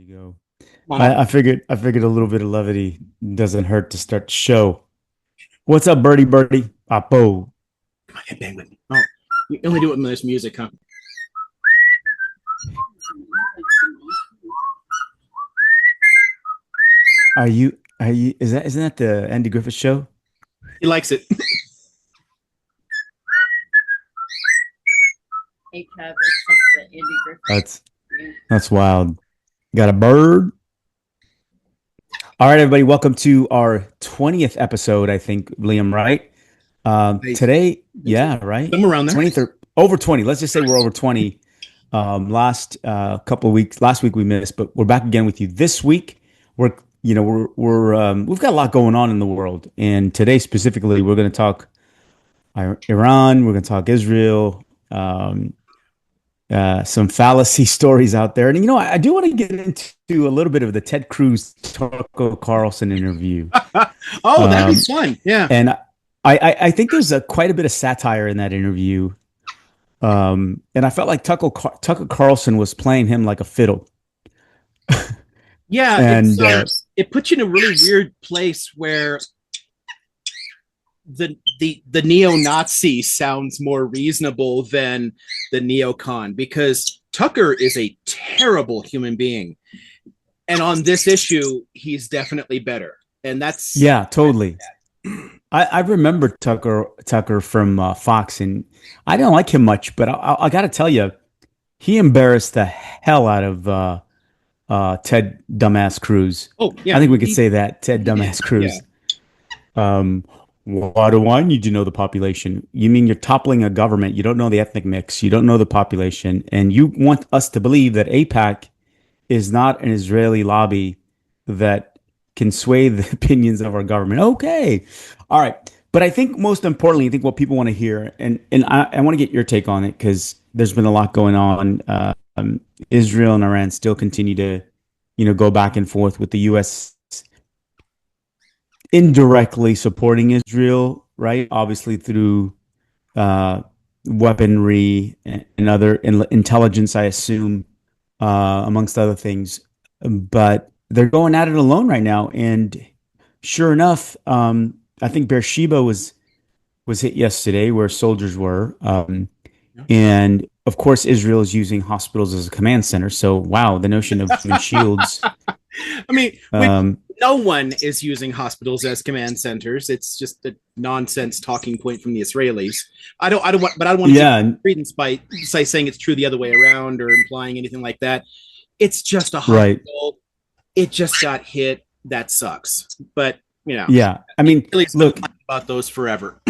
go. Come on up. I figured a little bit of levity doesn't hurt to start the show. What's up, Birdie Birdie? Apo. Come on, headbang with me. Oh, you only do it when there's music, huh? Are you isn't that the Andy Griffith show? He likes it. Hey, Kev, it's like the Andy Griffith. That's that's wild. Got a bird. All right, everybody, welcome to our 20th episode, I think, Liam, right? Today, yeah, right? Somewhere around there. 23rd, over 20. Let's just say we're over 20. Last couple of weeks, last week we missed, but we're back again with you this week. We've got a lot going on in the world, and today specifically, we're going to talk Iran. We're going to talk Israel. Some fallacy stories out there, and I do want to get into a little bit of the Ted Cruz Tucker Carlson interview. Oh, that'd be fun. Yeah, and I think there's quite a bit of satire in that interview. And I felt like Tucker Carlson was playing him like a fiddle. yeah, and it puts you in a really weird place where the neo-Nazi sounds more reasonable than the neocon, because Tucker is a terrible human being, and on this issue he's definitely better, and that's totally. I remember Tucker from Fox, and I didn't like him much, but I got to tell you, he embarrassed the hell out of Ted Dumbass Cruz. Oh yeah, I think we could say that, Ted Dumbass Cruz. Yeah. Why do I need to know the population? You mean you're toppling a government? You don't know the ethnic mix. You don't know the population, and you want us to believe that AIPAC is not an Israeli lobby that can sway the opinions of our government. Okay. All right. But I think most importantly, I think what people want to hear, and I want to get your take on it, because there's been a lot going on. Israel and Iran still continue to, go back and forth, with the U.S. indirectly supporting Israel, right? Obviously through weaponry and other intelligence, I assume, amongst other things. But they're going at it alone right now, and sure enough, I think Beersheba was hit yesterday, where soldiers were, and of course Israel is using hospitals as a command center. So wow, the notion of human shields. I mean, no one is using hospitals as command centers. It's just a nonsense talking point from the Israelis. I don't want to take credence by saying it's true the other way around or implying anything like that. It's just a hospital. Right. It just got hit. That sucks. But yeah. I mean, look, about those forever.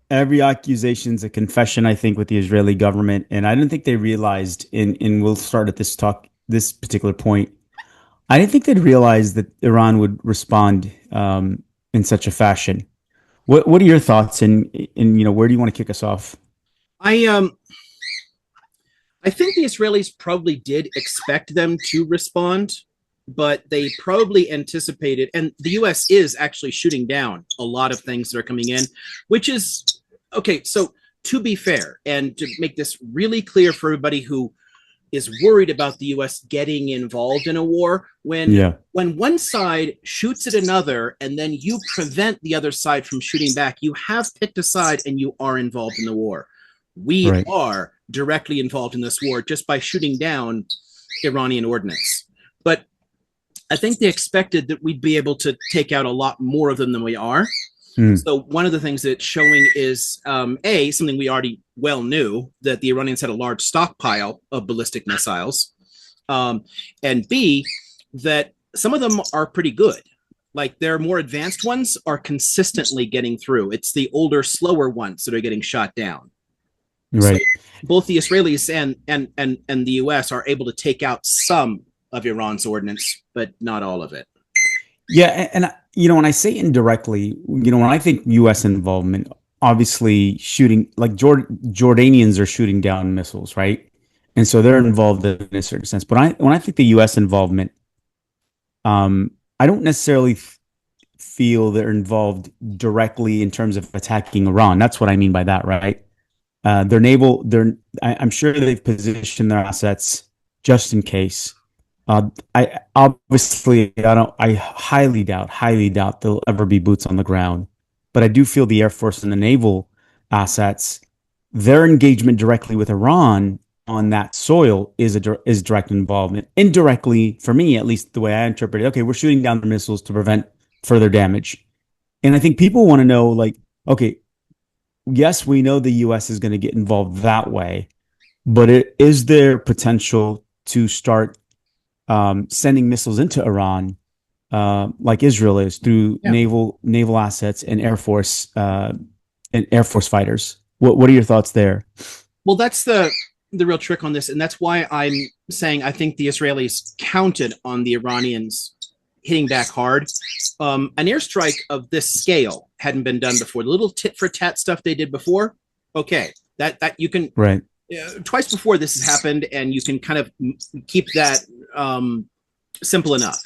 Every accusation's a confession, I think, with the Israeli government, and I don't think they realized. And we'll start at this particular point. I didn't think they'd realize that Iran would respond in such a fashion. What are your thoughts, and where do you want to kick us off? I think the Israelis probably did expect them to respond, but they probably anticipated, and the U.S. is actually shooting down a lot of things that are coming in, which is okay. So to be fair, and to make this really clear for everybody who is worried about the U.S. getting involved in a war, when one side shoots at another and then you prevent the other side from shooting back, you have picked a side and you are involved in the war. We are directly involved in this war just by shooting down Iranian ordnance. But I think they expected that we'd be able to take out a lot more of them than we are. So one of the things that it's showing is, something we already well knew, that the Iranians had a large stockpile of ballistic missiles, and B, that some of them are pretty good. Like, their more advanced ones are consistently getting through. It's the older, slower ones that are getting shot down. Right. So both the Israelis and the U.S. are able to take out some of Iran's ordnance, but not all of it. Yeah, and when I say indirectly, when I think U.S. involvement, obviously shooting, like Jordanians are shooting down missiles, right? And so they're involved in a certain sense. But when I think the U.S. involvement, I don't necessarily feel they're involved directly in terms of attacking Iran. That's what I mean by that, right? Their naval, I'm sure they've positioned their assets just in case. I highly doubt there'll ever be boots on the ground. But I do feel the Air Force and the naval assets, their engagement directly with Iran on that soil is direct involvement. Indirectly, for me, at least the way I interpret it, okay, we're shooting down the missiles to prevent further damage. And I think people want to know, like, okay, yes, we know the U.S. is going to get involved that way, but is there potential to start sending missiles into Iran, like Israel is, through Yeah. naval assets and Air Force fighters? What are your thoughts there? Well, that's the real trick on this, and that's why I'm saying I think the Israelis counted on the Iranians hitting back hard. An airstrike of this scale hadn't been done before. The little tit for tat stuff they did before, okay, that you can Right. Twice before this has happened, and you can kind of keep that simple enough.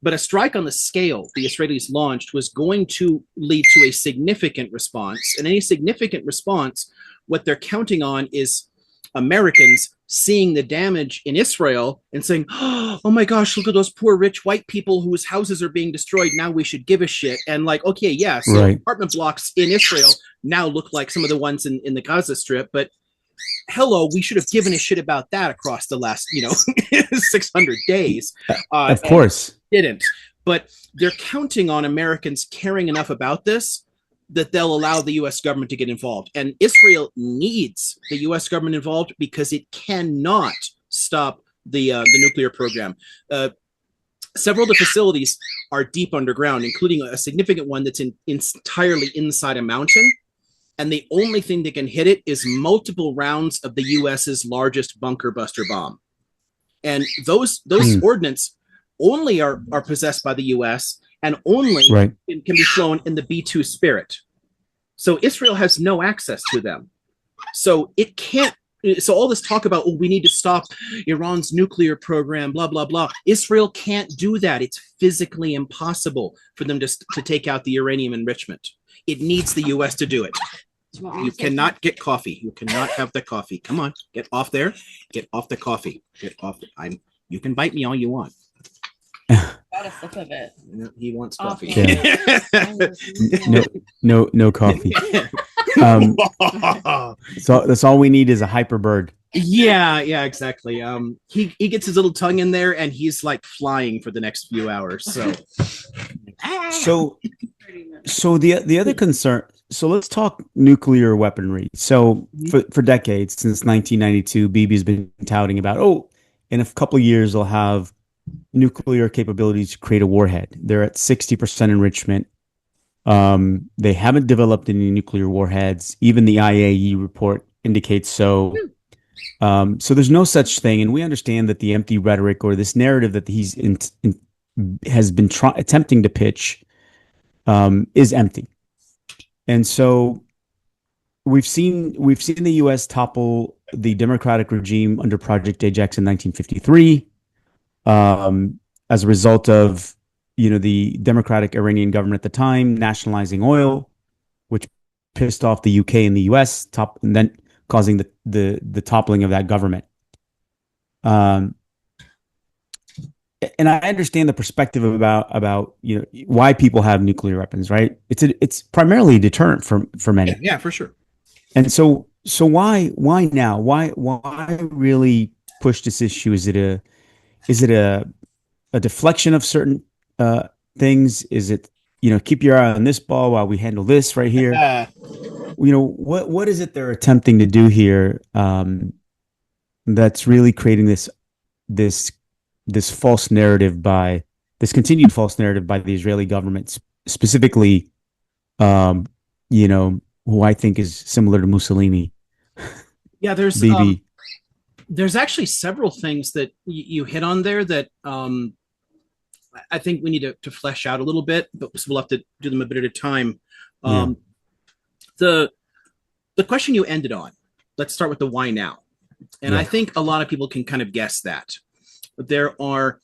But a strike on the scale the Israelis launched was going to lead to a significant response. And any significant response, what they're counting on is Americans seeing the damage in Israel and saying, oh my gosh, look at those poor rich white people whose houses are being destroyed. Now we should give a shit. And like, okay, yeah, so Right. apartment blocks in Israel now look like some of the ones in the Gaza Strip, but hello, we should have given a shit about that across the last, 600 days. Of course. Didn't. But they're counting on Americans caring enough about this that they'll allow the U.S. government to get involved. And Israel needs the U.S. government involved because it cannot stop the nuclear program. Several of the facilities are deep underground, including a significant one that's entirely inside a mountain. And the only thing that can hit it is multiple rounds of the U.S.'s largest bunker buster bomb. And those ordnance only are possessed by the U.S. and only Right. can be flown in the B-2 Spirit. So Israel has no access to them. So it can't. So all this talk about, we need to stop Iran's nuclear program, blah, blah, blah. Israel can't do that. It's physically impossible for them to take out the uranium enrichment. It needs the U.S. to do it. You cannot get coffee. You cannot have the coffee. Come on, get off there. Get off the coffee. Get off. You can bite me all you want. Got a sip of it. He wants coffee. Yeah. No coffee. So that's all we need is a hyperbird. Yeah, exactly. He gets his little tongue in there, and he's like flying for the next few hours. So the other concern. So let's talk nuclear weaponry. So for decades, since 1992, Bibi's been touting about, in a couple of years, they'll have nuclear capabilities to create a warhead. They're at 60% enrichment. They haven't developed any nuclear warheads. Even the IAEA report indicates so. So there's no such thing. And we understand that the empty rhetoric or this narrative that he's has been attempting to pitch is empty. And so we've seen the U.S. topple the democratic regime under Project Ajax in 1953 as a result of the democratic Iranian government at the time nationalizing oil, which pissed off the UK and the US, and then causing the toppling of that government. And I understand the perspective about why people have nuclear weapons, right? It's primarily a deterrent for many. Yeah, for sure. And so why now? Why really push this issue? Is it a deflection of certain things? Is it keep your eye on this ball while we handle this right here? What is it they're attempting to do here that's really creating this false narrative this continued false narrative by the Israeli government, specifically, who I think is similar to Mussolini. Yeah, there's actually several things that you hit on there that I think we need to flesh out a little bit, but we'll have to do them a bit at a time. The question you ended on, let's start with the why now. And I think a lot of people can kind of guess that. There are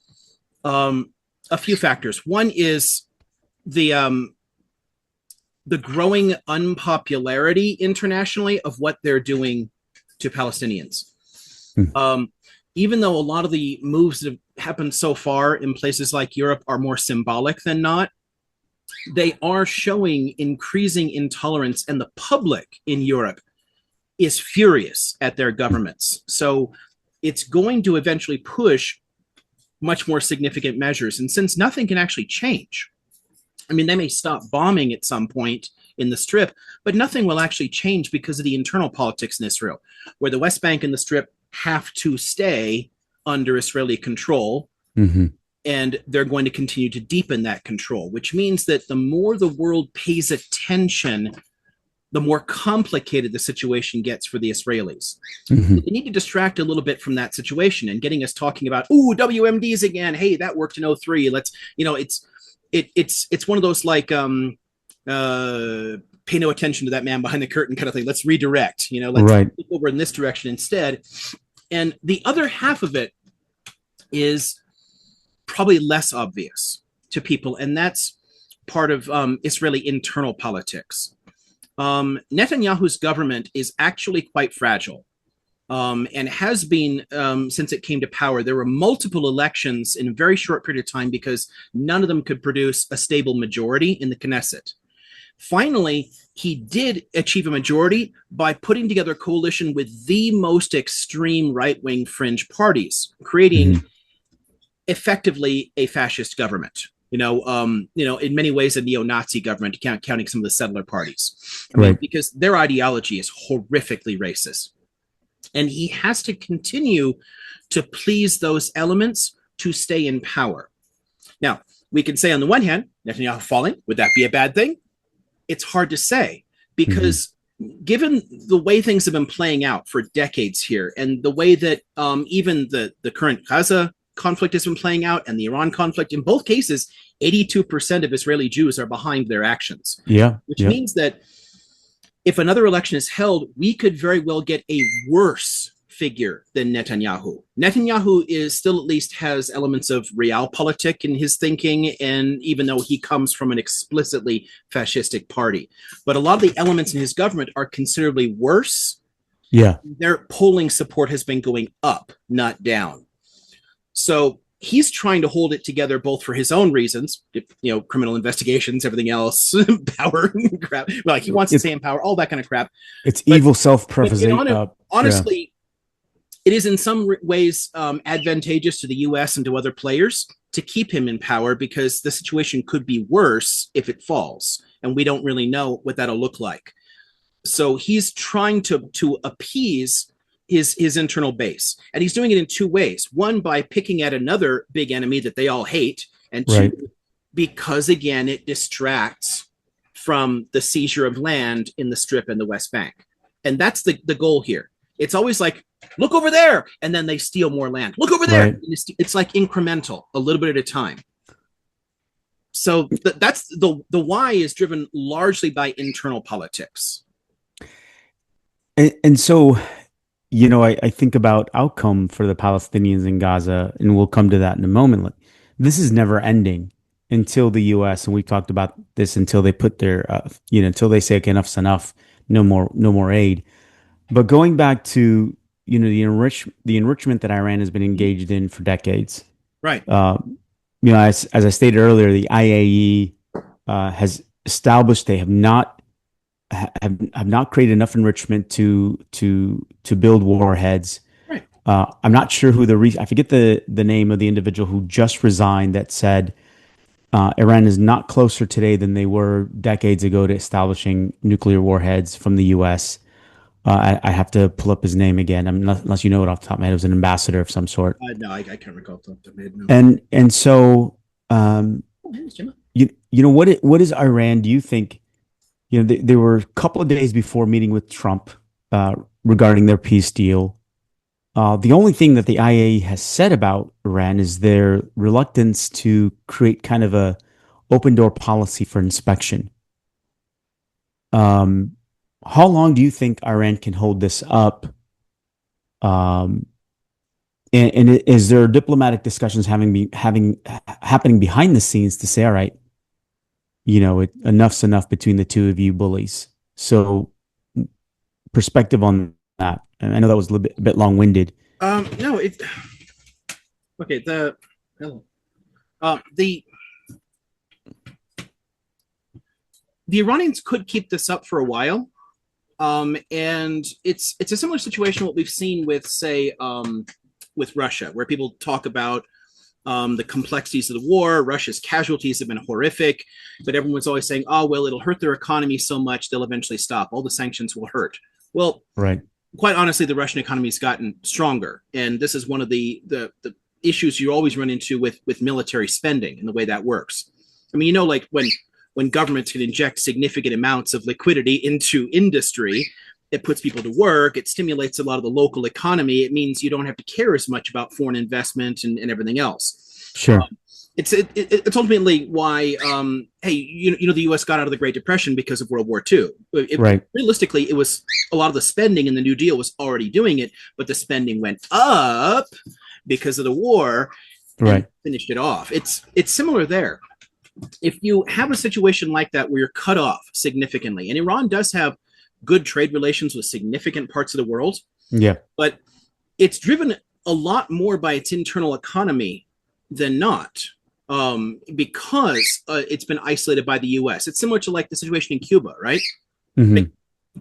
a few factors. One is the growing unpopularity internationally of what they're doing to Palestinians. even though a lot of the moves that have happened so far in places like Europe are more symbolic than not, they are showing increasing intolerance, and the public in Europe is furious at their governments. So it's going to eventually push much more significant measures. And since nothing can actually change, I mean, they may stop bombing at some point in the Strip, but nothing will actually change because of the internal politics in Israel, where the West Bank and the Strip have to stay under Israeli control. Mm-hmm. And they're going to continue to deepen that control, which means that the more the world pays attention, the more complicated the situation gets for the Israelis. Mm-hmm. They need to distract a little bit from that situation and getting us talking about, ooh, WMDs again. Hey, that worked in 03. Let's, it's one of those like pay no attention to that man behind the curtain kind of thing. Let's redirect, let's look over in this direction instead. And the other half of it is probably less obvious to people, and that's part of Israeli internal politics. Netanyahu's government is actually quite fragile, and has been since it came to power. There were multiple elections in a very short period of time because none of them could produce a stable majority in the Knesset. Finally, he did achieve a majority by putting together a coalition with the most extreme right-wing fringe parties, creating effectively a fascist government. In many ways a neo-Nazi government, counting some of the settler parties, because their ideology is horrifically racist. And he has to continue to please those elements to stay in power. Now, we can say on the one hand, Netanyahu falling, would that be a bad thing? It's hard to say, because given the way things have been playing out for decades here, and the way that even the current Gaza conflict has been playing out, and the Iran conflict, in both cases, 82% of Israeli Jews are behind their actions. Which means that if another election is held, we could very well get a worse figure than Netanyahu. Netanyahu is still, at least, has elements of realpolitik in his thinking, and even though he comes from an explicitly fascistic party, but a lot of the elements in his government are considerably worse. Their polling support has been going up, not down. So he's trying to hold it together both for his own reasons, criminal investigations, everything else, power, crap. Like he wants to stay in power, all that kind of crap. It's evil self-preservation. Honestly, it is in some ways advantageous to the U.S. and to other players to keep him in power, because the situation could be worse if it falls, and we don't really know what that'll look like. So he's trying to appease his internal base, and he's doing it in two ways. One, by picking at another big enemy that they all hate, and two, because again it distracts from the seizure of land in the Strip and the West Bank. And that's the goal here. It's always like, look over there, and then they steal more land. Look over there. It's like incremental, a little bit at a time. So that's the why is driven largely by internal politics. And so, I think about outcome for the Palestinians in Gaza, and we'll come to that in a moment. Like, this is never ending until the U.S., and we've talked about this, until they put their, until they say, okay, enough's enough, no more aid. But going back to, the enrichment that Iran has been engaged in for decades. As I stated earlier, the IAE has established they have not created enough enrichment to build warheads. I'm not sure who I forget the name of the individual who just resigned that said Iran is not closer today than they were decades ago to establishing nuclear warheads from the U.S. I have to pull up his name again. Unless you know it off the top of my head, it was an ambassador of some sort. No, I can't recall off the top of my head. No. And so, what is Iran? Do you think? They were a couple of days before meeting with Trump regarding their peace deal. The only thing that the IAEA has said about Iran is their reluctance to create kind of a open door policy for inspection. How long do you think Iran can hold this up? And is there diplomatic discussions happening behind the scenes to say, all right, enough's enough between the two of you bullies? So perspective on that. And I know that was a bit long-winded. No, it. Okay, the Iranians could keep this up for a while, and it's a similar situation to what we've seen with, say, with Russia, where people talk about the complexities of the war. Russia's casualties have been horrific, but everyone's always saying, "Oh, well, it'll hurt their economy so much they'll eventually stop. All the sanctions will hurt." Well, Right. quite honestly, the Russian economy has gotten stronger, and this is one of the issues you always run into with military spending and the way that works. I mean, like when governments can inject significant amounts of liquidity into industry, it puts people to work. It stimulates a lot of the local economy. It means you don't have to care as much about foreign investment and everything else. Sure. It's ultimately why, hey, the U.S. got out of the Great Depression because of World War II. Right. Realistically, it was a lot of the spending in the New Deal was already doing it, but the spending went up because of the war. Right. Finished it off. It's similar there. If you have a situation like that where you're cut off significantly, and Iran does have good trade relations with significant parts of the world, Yeah. but it's driven a lot more by its internal economy than not, because it's been isolated by the U.S. It's similar to like the situation in Cuba, right? Mm-hmm. Like,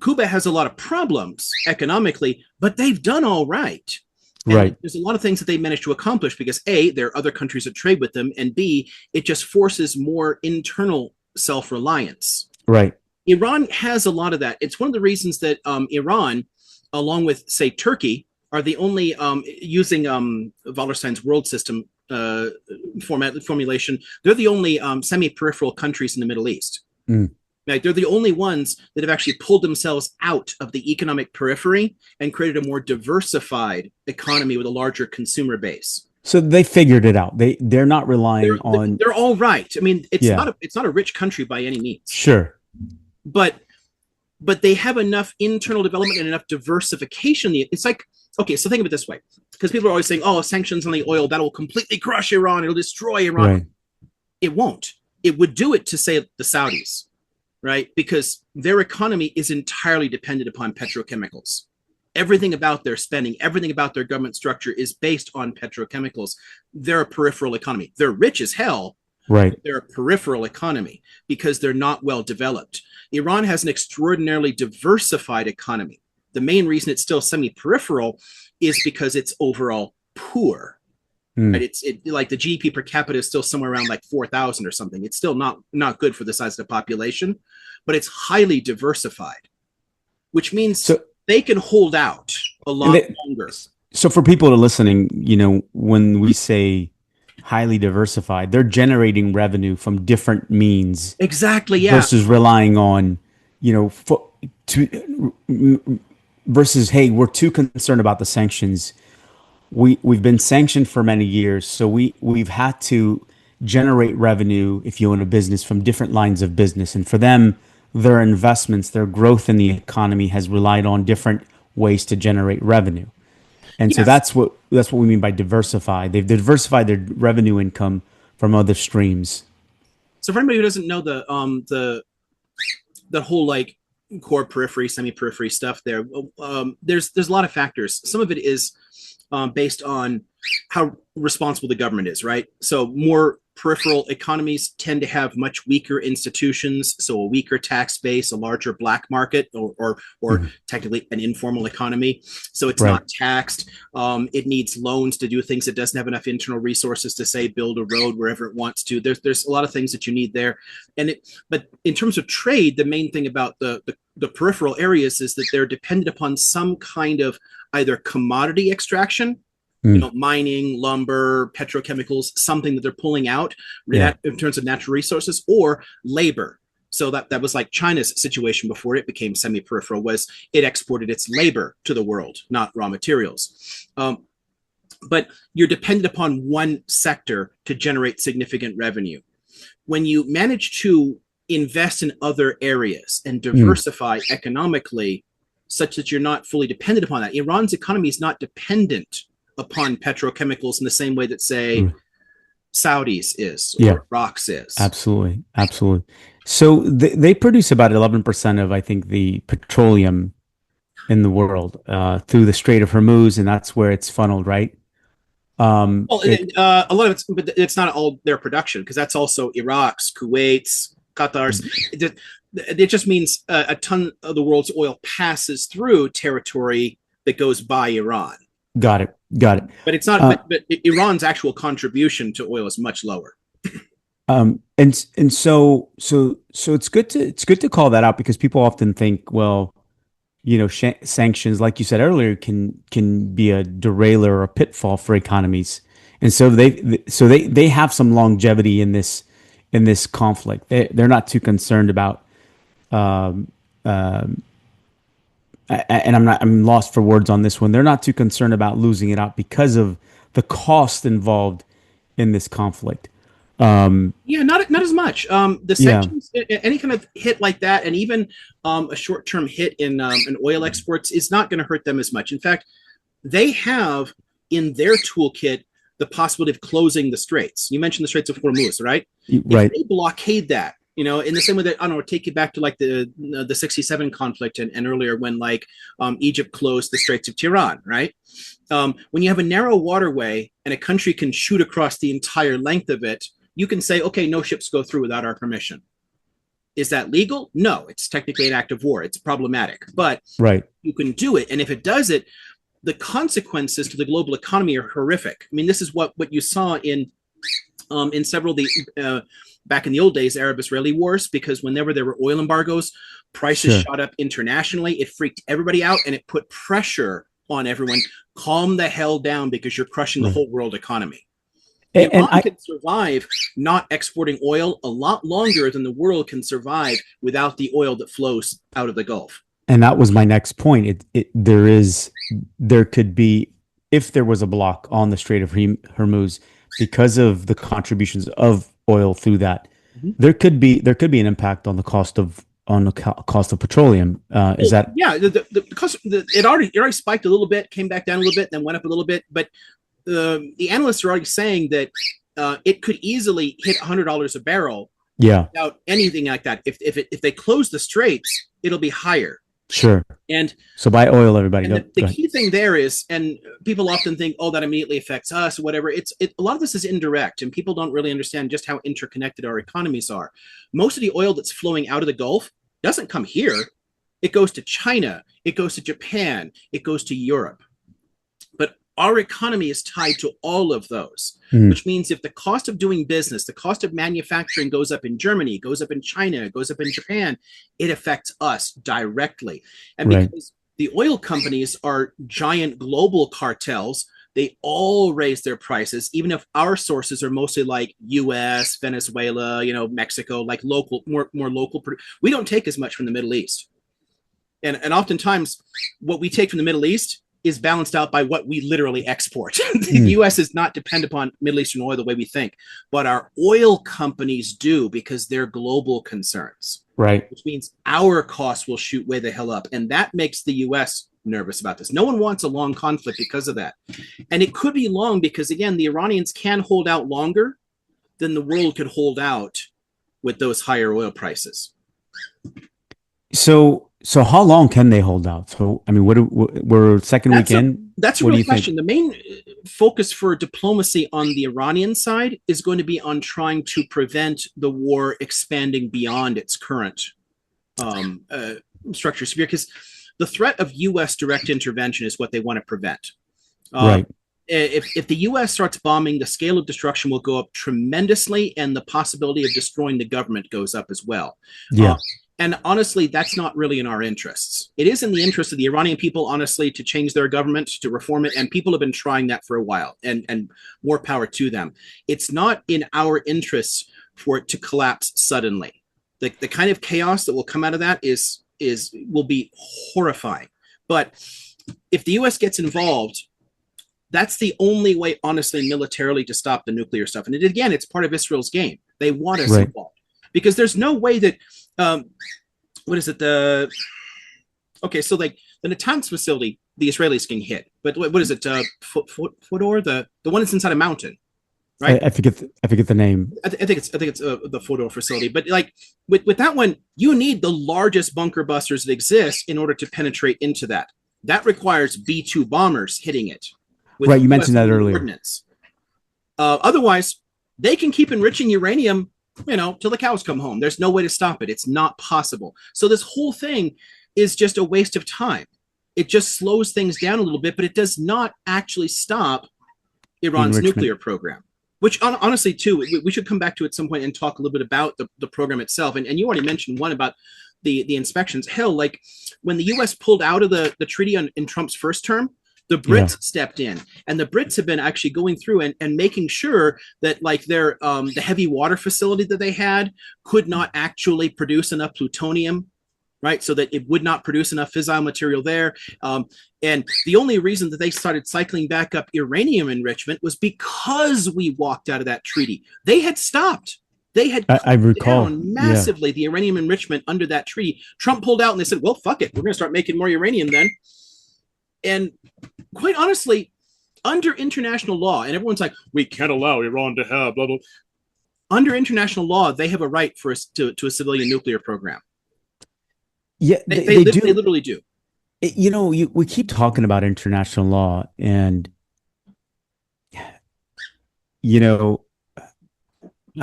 Cuba has a lot of problems economically, but they've done all right. And Right. there's a lot of things that they managed to accomplish because A, there are other countries that trade with them, and B, it just forces more internal self-reliance. Right. Iran has a lot of that. It's one of the reasons that Iran, along with, say, Turkey, are the only, using Wallerstein's world system formulation, they're the only semi-peripheral countries in the Middle East. Mm. Like, they're the only ones that have actually pulled themselves out of the economic periphery and created a more diversified economy with a larger consumer base. So they figured it out. They're not relying on. They're all right. I mean, it's Yeah. not a rich country by any means. Sure. But they have enough internal development and enough diversification. It's like, okay, so think of it this way, because people are always saying, "Oh, sanctions on the oil, that'll completely crush Iran. It'll destroy Iran." Right. It won't. It would do it to, say, the Saudis, right? Because their economy is entirely dependent upon petrochemicals. Everything about their spending, everything about their government structure is based on petrochemicals. They're a peripheral economy. They're rich as hell. Right. They're a peripheral economy because they're not well developed. Iran has an extraordinarily diversified economy. The main reason it's still semi-peripheral is because it's overall poor. Mm. Right? Like the GDP per capita is still somewhere around like 4,000 or something. It's still not good for the size of the population, but it's highly diversified, which means they can hold out a lot longer. So for people that are listening, when we say highly diversified, they're generating revenue from different means. Exactly, yeah. Versus relying on, versus, hey, we're too concerned about the sanctions. We've been sanctioned for many years, so we've had to generate revenue, if you own a business, from different lines of business. And for them, their investments, their growth in the economy has relied on different ways to generate revenue. And yes. So that's what we mean by diversify. They've diversified their revenue income from other streams. So for anybody who doesn't know the whole like core periphery, semi-periphery stuff there, there's a lot of factors. Some of it is based on how responsible the government is, right? So more peripheral economies tend to have much weaker institutions, so a weaker tax base, a larger black market, or mm-hmm. technically an informal economy. So it's not taxed. It needs loans to do things. It doesn't have enough internal resources to, say, build a road wherever it wants to. There's a lot of things that you need there. But in terms of trade, the main thing about the peripheral areas is that they're dependent upon some kind of either commodity extraction, mining, lumber, petrochemicals, something that they're pulling out in terms of natural resources, or labor. So that was like China's situation before it became semi-peripheral, was it exported its labor to the world, not raw materials. But you're dependent upon one sector to generate significant revenue. When you manage to invest in other areas and diversify economically, such that you're not fully dependent upon that. Iran's economy is not dependent upon petrochemicals in the same way that, say, Saudis is, or Iraq's is. Absolutely. So they produce about 11% of, I think, the petroleum in the world through the Strait of Hormuz, and that's where it's funneled, right? Well, a lot of it's, but it's not all their production because that's also Iraq's, Kuwait's, Qatar's. It just means a ton of the world's oil passes through territory that goes by Iran. Got it. Got it. But it's not. But Iran's actual contribution to oil is much lower. And so it's good to call that out because people often think, well, you know, sanctions, like you said earlier, can be a derailer or a pitfall for economies, and so they have some longevity in this conflict. They're not too concerned about, um, um, and I'm lost for words on this one. They're not too concerned about losing it out because of the cost involved in this conflict. Yeah, not as much. The Yeah, sanctions, any kind of hit like that, and even a short term hit in oil exports is not going to hurt them as much. In fact, they have in their toolkit the possibility of closing the straits. You mentioned the Straits of Hormuz, right? If right. they blockade that, you know, in the same way that I don't know, take it back to like the '67 conflict and earlier when like Egypt closed the Straits of Tiran, right? When you have a narrow waterway and a country can shoot across the entire length of it, you can say, okay, no ships go through without our permission. Is that legal? No, it's technically an act of war. It's problematic, but Right. you can do it. And if it does it, the consequences to the global economy are horrific. I mean, this is what you saw in several of the back in the old days, Arab-Israeli wars, because whenever there were oil embargoes, prices Sure. shot up internationally. It freaked everybody out and it put pressure on everyone. Calm the hell down because you're crushing the Right. whole world economy. And Iran can survive not exporting oil a lot longer than the world can survive without the oil that flows out of the Gulf. that was my next point. There could be, if there was a block on the Strait of Hormuz because of the contributions of oil through that, Mhm. there could be an impact on the cost of petroleum. Is that Yeah, the cost it already spiked a little bit, came back down a little bit, then went up a little bit. But the analysts are already saying that it could easily hit $100 a barrel yeah, without anything like that. If they close the straits, it'll be higher. sure. And So buy oil, everybody. And Go, the go ahead. key thing there is, and people often think, oh, that immediately affects us or whatever. A lot of this is indirect, and people don't really understand just how interconnected our economies are. Most of the oil that's flowing out of the Gulf doesn't come here. It goes to China, it goes to Japan, it goes to Europe. But our economy is tied to all of those, Mm, which means if the cost of doing business, the cost of manufacturing goes up in Germany, goes up in China, goes up in Japan, it affects us directly. And right. because the oil companies are giant global cartels, they all raise their prices, even if our sources are mostly like US, Venezuela, Mexico, like local, more local. We don't take as much from the Middle East. And oftentimes what we take from the Middle East is balanced out by what we literally export. The Mm, US is not dependent upon Middle Eastern oil the way we think, but our oil companies do because they're global concerns, right. which means our costs will shoot way the hell up. And that makes the US nervous about this. No one wants a long conflict because of that. And it could be long because, again, the Iranians can hold out longer than the world could hold out with those higher oil prices. So how long can they hold out? So I mean, we're second That's a weekend. that's a What do real you think? question. The main focus for diplomacy on the Iranian side is going to be on trying to prevent the war expanding beyond its current structures, because the threat of U.S. direct intervention is what they want to prevent. Uh, Right. if the U.S. starts bombing, the scale of destruction will go up tremendously, and the possibility of destroying the government goes up as well. Uh, Yeah. and honestly, that's not really in our interests. It is in the interest of the Iranian people, honestly, to change their government, to reform it. And people have been trying that for a while, and more power to them. It's not in our interests for it to collapse suddenly. The kind of chaos that will come out of that will be horrifying. But if the US gets involved, that's the only way, honestly, militarily to stop the nuclear stuff. And again, it's part of Israel's game. They want us Right. involved because there's no way that what is it? So like the Natanz facility, the Israelis can hit, but what is it? Fodor, the one that's inside a mountain. right? I forget the name. I think it's the Fordo facility, but like with that one, you need the largest bunker busters that exist in order to penetrate into that. That requires B-2 bombers hitting it with Right, you US mentioned that earlier. ordnance. Otherwise, they can keep enriching uranium, till the cows come home. There's no way to stop it. It's not possible. So this whole thing is just a waste of time. It just slows things down a little bit, but it does not actually stop Iran's nuclear program. Which honestly, too, we should come back to at some point and talk a little bit about the program itself. And you already mentioned one about the inspections. Hell, like when the U.S. pulled out of the treaty in Trump's first term, the Brits stepped in, and the Brits have been actually going through and making sure that like their the heavy water facility that they had could not actually produce enough plutonium, right? So that it would not produce enough fissile material there. And the only reason that they started cycling back up uranium enrichment was because we walked out of that treaty. They had stopped. They had I recall down massively the uranium enrichment under that treaty. Trump pulled out and they said, well, fuck it. We're going to start making more uranium then. And quite honestly, under international law, and everyone's like, we can't allow Iran to have blah, blah. Under international law, they have a right for us to a civilian nuclear program. Yeah, they literally do. We keep talking about international law, and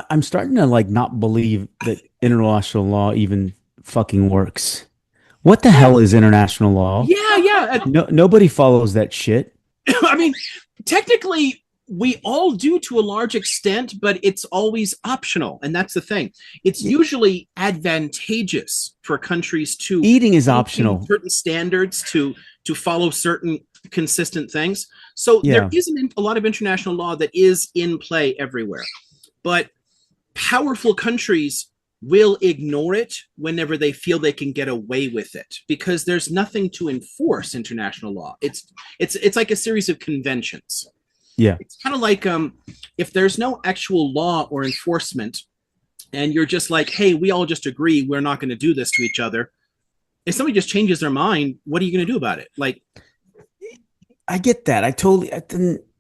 I'm starting to like not believe that international law even fucking works. What the hell is international law? Yeah. Nobody follows that shit. I mean, technically, we all do to a large extent, but it's always optional. And that's the thing. It's usually advantageous for countries to eating is optional. Certain standards to follow certain consistent things. So there isn't a lot of international law that is in play everywhere. But powerful countries will ignore it whenever they feel they can get away with it because there's nothing to enforce international law. It's like a series of conventions. Yeah. It's kind of like if there's no actual law or enforcement and you're just like, hey, we all just agree we're not going to do this to each other. If somebody just changes their mind, what are you going to do about it? Like, I get that. I totally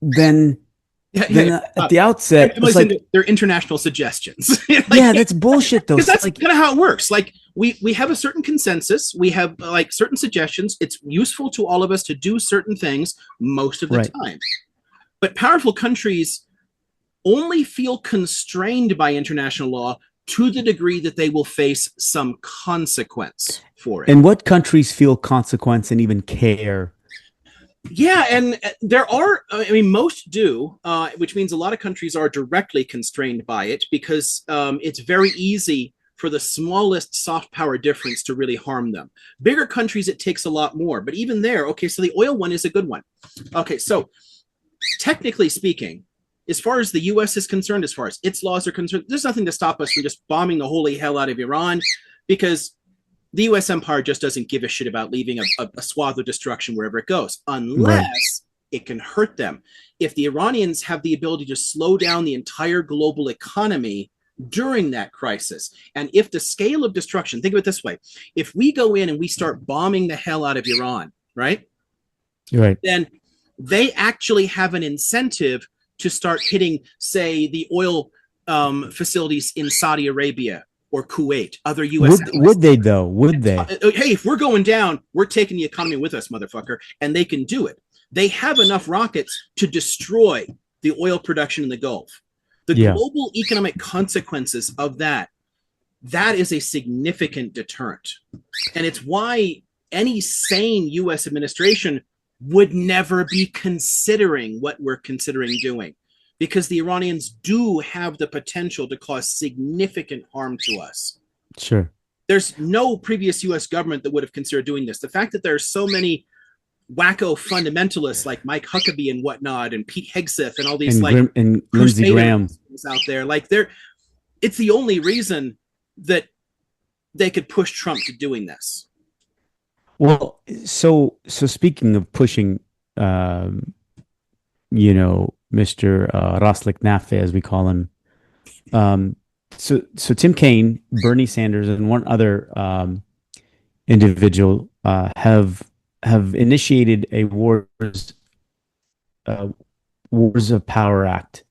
then at the outset, it's like they're international suggestions. Like, that's bullshit though. Because that's like, kind of how it works. Like we have a certain consensus. We have like certain suggestions. It's useful to all of us to do certain things most of the time. But powerful countries only feel constrained by international law to the degree that they will face some consequence for it. And what countries feel consequence and even care? Yeah, and there are, most do, which means a lot of countries are directly constrained by it because it's very easy for the smallest soft power difference to really harm them. Bigger countries, it takes a lot more. But even there, okay, so the oil one is a good one. Okay, so technically speaking, as far as the U.S. is concerned, as far as its laws are concerned, there's nothing to stop us from just bombing the holy hell out of Iran because the U.S. empire just doesn't give a shit about leaving a swath of destruction wherever it goes, unless it can hurt them. If the Iranians have the ability to slow down the entire global economy during that crisis, and if the scale of destruction, think of it this way, if we go in and we start bombing the hell out of Iran, right? Then they actually have an incentive to start hitting, say, the oil facilities in Saudi Arabia or Kuwait, other U.S. Would they, though? Would they? Hey, if we're going down, we're taking the economy with us, motherfucker. And they can do it. They have enough rockets to destroy the oil production in the Gulf. The global economic consequences of that is a significant deterrent. And it's why any sane U.S. administration would never be considering what we're considering doing, because the Iranians do have the potential to cause significant harm to us. Sure. There's no previous U.S. government that would have considered doing this. The fact that there are so many wacko fundamentalists like Mike Huckabee and whatnot, and Pete Hegseth and all these and Lindsey Graham out there, like it's the only reason that they could push Trump to doing this. Well, so speaking of pushing, Mr. Raslik Nafe, as we call him, so Tim Kaine, Bernie Sanders, and one other individual have initiated a Wars of Power Act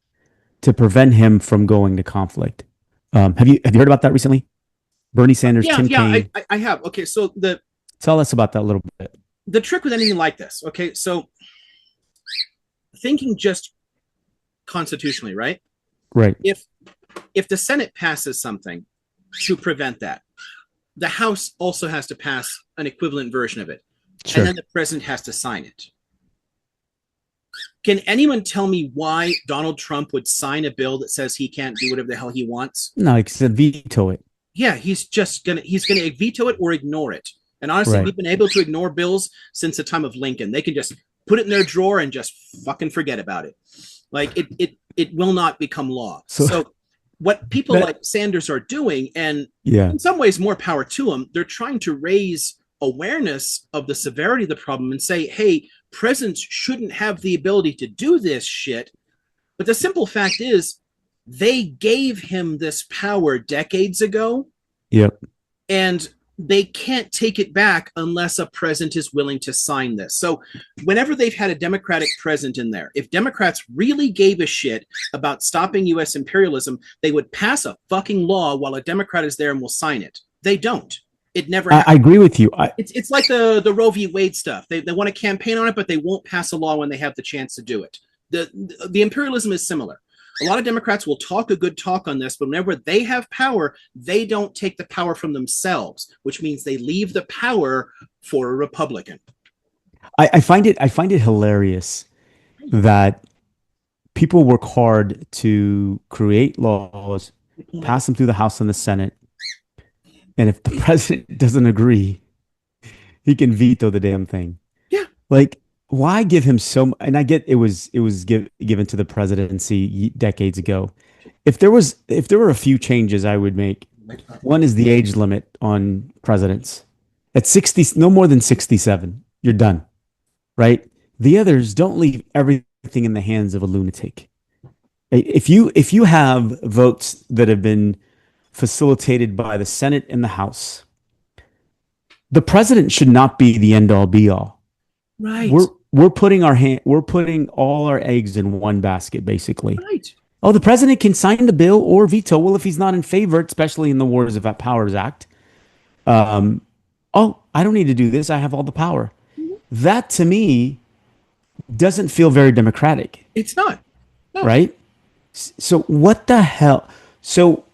to prevent him from going to conflict. Have you heard about that recently? Bernie Sanders, Yeah, Tim yeah, Kaine. I have. Okay, so Tell us about that a little bit. the trick with anything like this, okay, so thinking just constitutionally, right? Right. If the Senate passes something to prevent that, the House also has to pass an equivalent version of it. Sure. And then the president has to sign it. Can anyone tell me why Donald Trump would sign a bill that says he can't do whatever the hell he wants? No, he said veto it. Yeah, he's gonna veto it or ignore it. And honestly, Right. we've been able to ignore bills since the time of Lincoln. They can just put it in their drawer and just fucking forget about it. Like it will not become law. So what people like Sanders are doing, and in some ways more power to them, they're trying to raise awareness of the severity of the problem and say, hey, presidents shouldn't have the ability to do this shit. But the simple fact is, they gave him this power decades ago. Yep. And they can't take it back unless a president is willing to sign this. So whenever they've had a Democratic president in there, if Democrats really gave a shit about stopping U.S. imperialism, they would pass a fucking law while a Democrat is there and will sign it. They don't. It never happens. I agree with you. It's like the Roe v. Wade stuff. They want to campaign on it, but they won't pass a law when they have the chance to do it. The imperialism is similar. A lot of Democrats will talk a good talk on this, but whenever they have power, they don't take the power from themselves, which means they leave the power for a Republican. I find it hilarious that people work hard to create laws, pass them through the House and the Senate, and if the president doesn't agree, he can veto the damn thing. Yeah. Like, why give him so? And I get it was given to the presidency decades ago. If there were a few changes I would make, one is the age limit on presidents. At 60, no more than 67, you're done, right? The others, don't leave everything in the hands of a lunatic. If you have votes that have been facilitated by the Senate and the House, the president should not be the end all be all. Right. We're putting all our eggs in one basket, basically. Right. Oh, the president can sign the bill or veto. Well, if he's not in favor, especially in the Wars of Powers Act, I don't need to do this. I have all the power. Mm-hmm. That to me doesn't feel very democratic. It's not. No. Right? So what the hell? So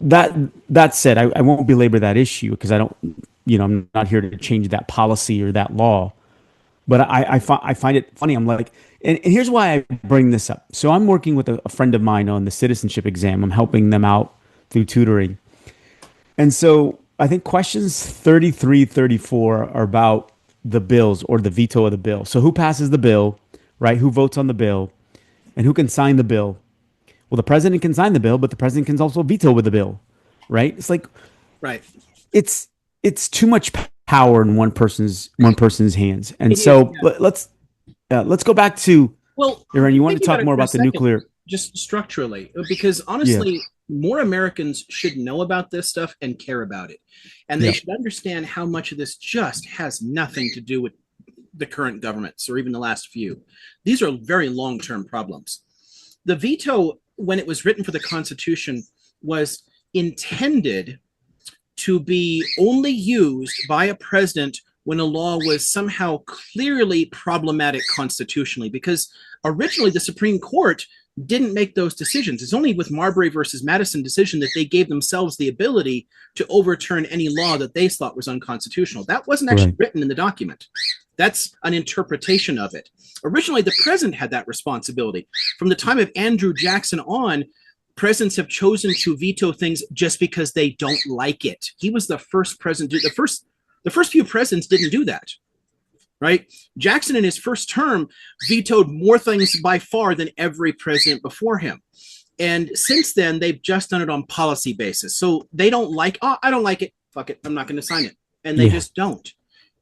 that said, I won't belabor that issue because I'm not here to change that policy or that law. But I find it funny. I'm like, and here's why I bring this up. So I'm working with a friend of mine on the citizenship exam. I'm helping them out through tutoring. And so I think questions 33, 34 are about the bills or the veto of the bill. So who passes the bill, right? Who votes on the bill and who can sign the bill? Well, the president can sign the bill, but the president can also veto with the bill, right? It's like, right. It's too much power in one person's hands. And so let's go back to, Aaron, you want to talk more about the nuclear. Just structurally, because honestly, more Americans should know about this stuff and care about it. And they should understand how much of this just has nothing to do with the current governments or even the last few. These are very long-term problems. The veto, when it was written for the Constitution, was intended to be only used by a president when a law was somehow clearly problematic constitutionally, because originally the Supreme Court didn't make those decisions. It's only with Marbury versus Madison decision that they gave themselves the ability to overturn any law that they thought was unconstitutional. That wasn't actually written in the document. That's an interpretation of it. Originally, the president had that responsibility. From the time of Andrew Jackson on, presidents have chosen to veto things just because they don't like it. He was the first president. The first few presidents didn't do that, right? Jackson in his first term vetoed more things by far than every president before him. And since then, they've just done it on policy basis. So they don't like, I don't like it. Fuck it. I'm not going to sign it. And they just don't.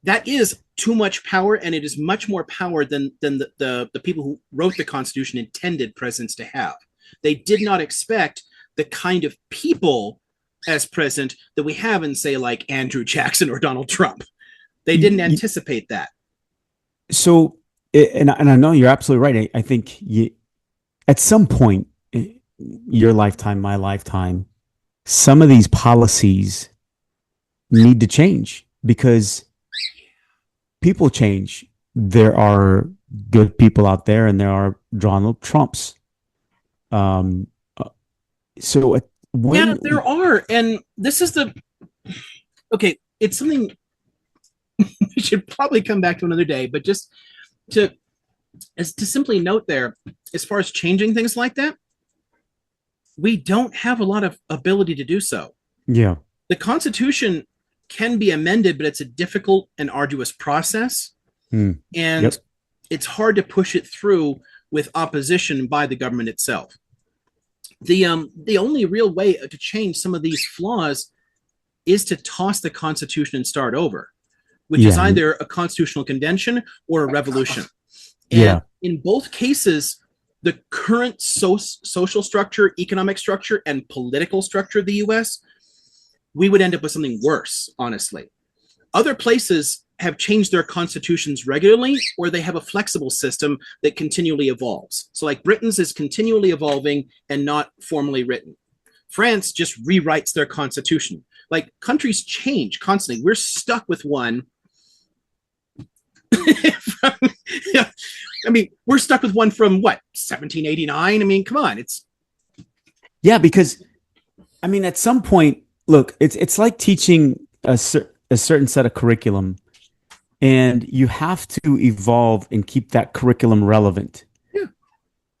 That is too much power, and it is much more power than the people who wrote the Constitution intended presidents to have. They did not expect the kind of people as president that we have in, say, like Andrew Jackson or Donald Trump. They didn't anticipate that. So, and I know you're absolutely right. I think at some point, your lifetime, my lifetime, some of these policies need to change because people change. There are good people out there, and there are Donald Trumps. Um, uh, so Yeah, when there are, and this is the okay. It's something we should probably come back to another day, but just to to simply note there, as far as changing things like that, we don't have a lot of ability to do so. yeah, The Constitution can be amended, but it's a difficult and arduous process, mm, and yep, it's hard to push it through with opposition by the government itself. The only real way to change some of these flaws is to toss the Constitution and start over, which is yeah, either a constitutional convention or a revolution. And yeah, in both cases, the current social structure, economic structure, and political structure of the US, we would end up with something worse, honestly. Other places have changed their constitutions regularly, or they have a flexible system that continually evolves. So, like Britain's is continually evolving and not formally written. France just rewrites their constitution. Like countries change constantly. We're stuck with one. From, I mean, we're stuck with one from what, 1789? I mean, come on, it's yeah. Because I mean, at some point, look, it's like teaching a certain set of curriculum, and you have to evolve and keep that curriculum relevant. yeah,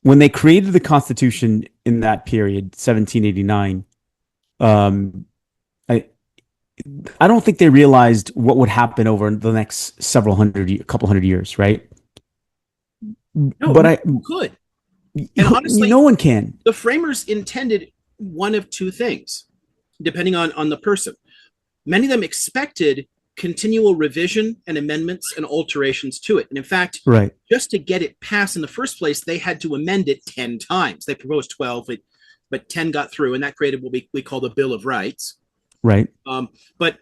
When they created the Constitution in that period, 1789, um, I I don't think they realized what would happen over the next couple hundred years, right? no, But who could. And honestly, no one can. the framers intended one of two things, depending on the person. Many of them expected continual revision and amendments and alterations to it. And in fact, Right, just to get it passed in the first place, they had to amend it 10 times. They proposed 12, but 10 got through, and that created what we call the Bill of Rights. right, But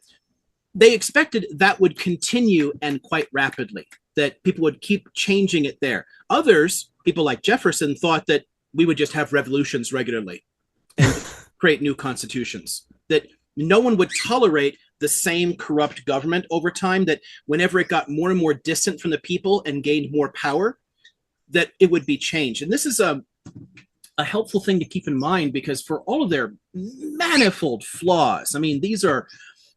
they expected that would continue and quite rapidly, that people would keep changing it there. Others, people like Jefferson, thought that we would just have revolutions regularly and create new constitutions, that no one would tolerate the same corrupt government over time, that whenever it got more and more distant from the people and gained more power, that it would be changed. And this is a helpful thing to keep in mind, because for all of their manifold flaws, I mean, these are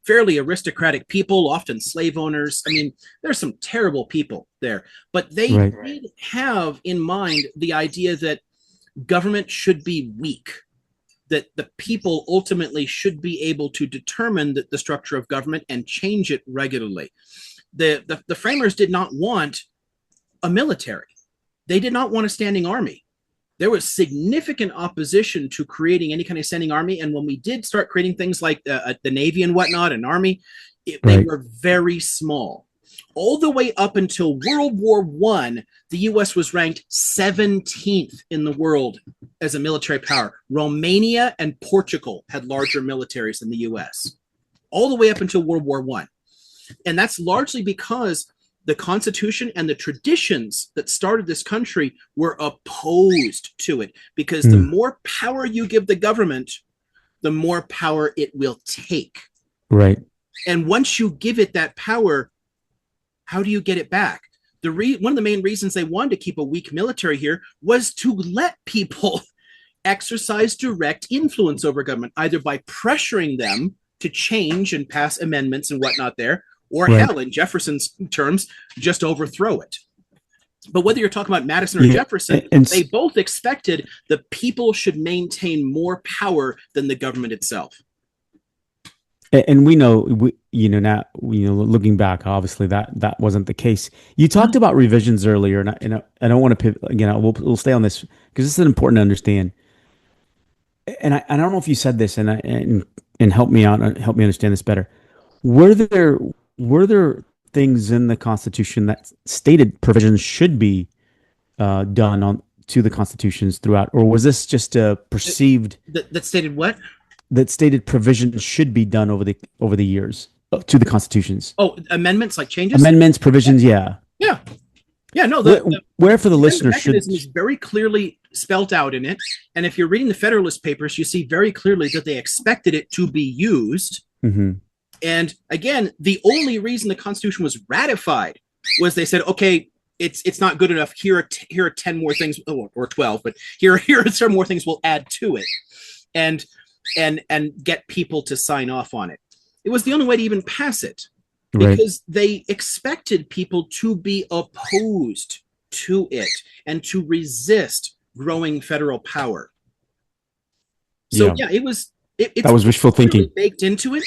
fairly aristocratic people, often slave owners. I mean, there's some terrible people there, but they right, did have in mind the idea that government should be weak, that the people ultimately should be able to determine the structure of government and change it regularly. The framers did not want a military. They did not want a standing army. There was significant opposition to creating any kind of standing army. And when we did start creating things like the Navy and whatnot, an army, they right. were very small. All the way up until World War I, the US was ranked 17th in the world as a military power. Romania and Portugal had larger militaries than the US, all the way up until World War I. And that's largely because the Constitution and the traditions that started this country were opposed to it, because the more power you give the government, the more power it will take. Right. And once you give it that power, how do you get it back? One of the main reasons they wanted to keep a weak military here was to let people exercise direct influence over government, either by pressuring them to change and pass amendments and whatnot there, or Right. hell, in Jefferson's terms, just overthrow it. But whether you're talking about Madison or Jefferson, they both expected the people should maintain more power than the government itself. And we know, now, looking back, obviously that wasn't the case. You talked about revisions earlier, and I don't want to pivot again. We'll stay on this because this is important to understand. And I don't know if you said this, and help me out, help me understand this better. Were there things in the Constitution that stated provisions should be done on to the constitutions throughout, or was this just a perceived that stated what? That stated provisions should be done over the years to the constitutions? Oh, amendments, like changes? Amendments, provisions, yeah. Yeah. Yeah, no, Where, where for the the listener should. mechanism is very clearly spelt out in it. And if you're reading the Federalist Papers, you see very clearly that they expected it to be used. Mhm. And again, the only reason the Constitution was ratified was they said, okay, it's not good enough. Here are 10 more things, or 12, but here are some more things we'll add to it, and get people to sign off on it. It was the only way to even pass it, Right. because they expected people to be opposed to it and to resist growing federal power. So Yeah. it was it's That was wishful thinking. baked into it,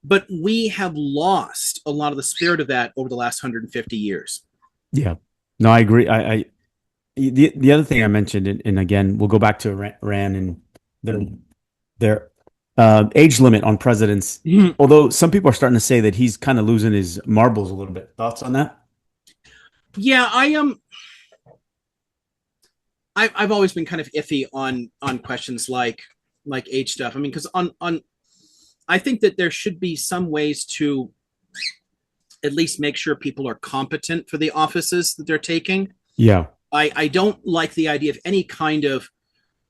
but we have lost a lot of the spirit of that over the last 150 years. Yeah. No, I agree. The other thing I mentioned, and again, we'll go back to Iran and their age limit on presidents. Although some people are starting to say that he's kind of losing his marbles a little bit. Thoughts on that? Yeah, I've always been kind of iffy on questions like age stuff. I mean, because on I think that there should be some ways to at least make sure people are competent for the offices that they're taking. Yeah. I don't like the idea of any kind of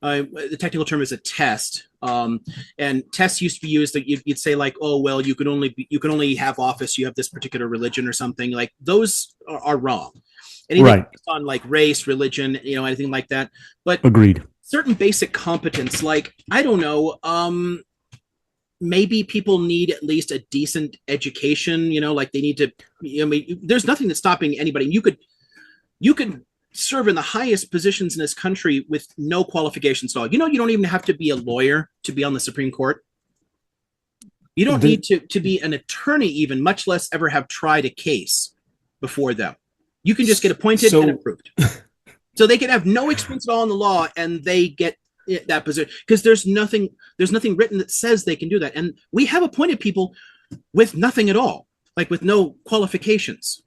the technical term is a test. And tests used to be used that you'd say like, oh well, you can only have office, you have this particular religion or something. Like those are wrong. Anything Right. based on like race, religion, anything like that. But Agreed. certain basic competence, like I don't know, maybe people need at least a decent education. Like they need to. I mean, there's nothing that's stopping anybody. You could serve in the highest positions in this country with no qualifications at all. You don't even have to be a lawyer to be on the Supreme Court. You don't need to be an attorney, even, much less ever have tried a case before them. You can just get appointed and approved. So they can have no experience at all in the law, and they get that position because there's nothing written that says they can do that. And we have appointed people with nothing at all, like with no qualifications.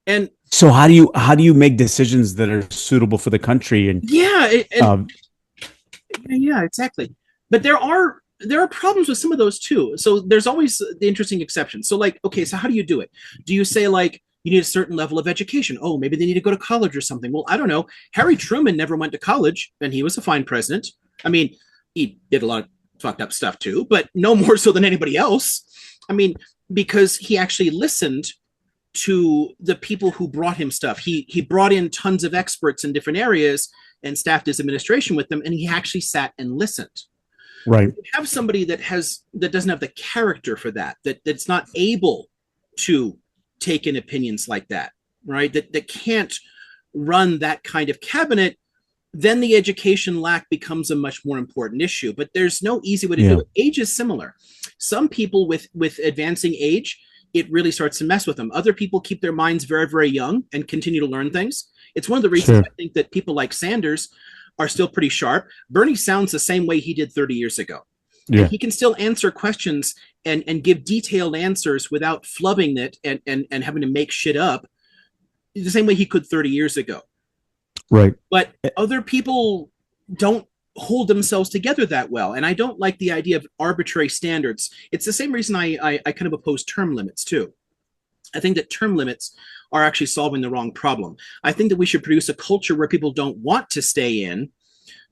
And so how do you make decisions that are suitable for the country? And yeah, yeah, exactly. But there are problems with some of those too. So there's always the interesting exceptions. So like, okay, so how do you do it? Do you say like you need a certain level of education? Oh, maybe they need to go to college or something. Well, I don't know. Harry Truman never went to college, and he was a fine president. I mean, he did a lot of fucked up stuff too, but no more so than anybody else. I mean, because he actually listened to the people who brought him stuff. He brought in tons of experts in different areas and staffed his administration with them, and he actually sat and listened. Right. You have somebody that doesn't have the character for that's not able to take in opinions like that, right? That can't run that kind of cabinet, then the education lack becomes a much more important issue. But there's no easy way to do it. Age is similar. Some people with advancing age, it really starts to mess with them. Other people keep their minds very, very young and continue to learn things. It's one of the reasons I think that people like Sanders are still pretty sharp. Bernie sounds the same way he did 30 years ago. Yeah. And he can still answer questions and give detailed answers without flubbing it and having to make shit up the same way he could 30 years ago. Right. But other people don't hold themselves together that well. And I don't like the idea of arbitrary standards. It's the same reason I kind of oppose term limits too. I think that term limits are actually solving the wrong problem. I think that we should produce a culture where people don't want to stay in,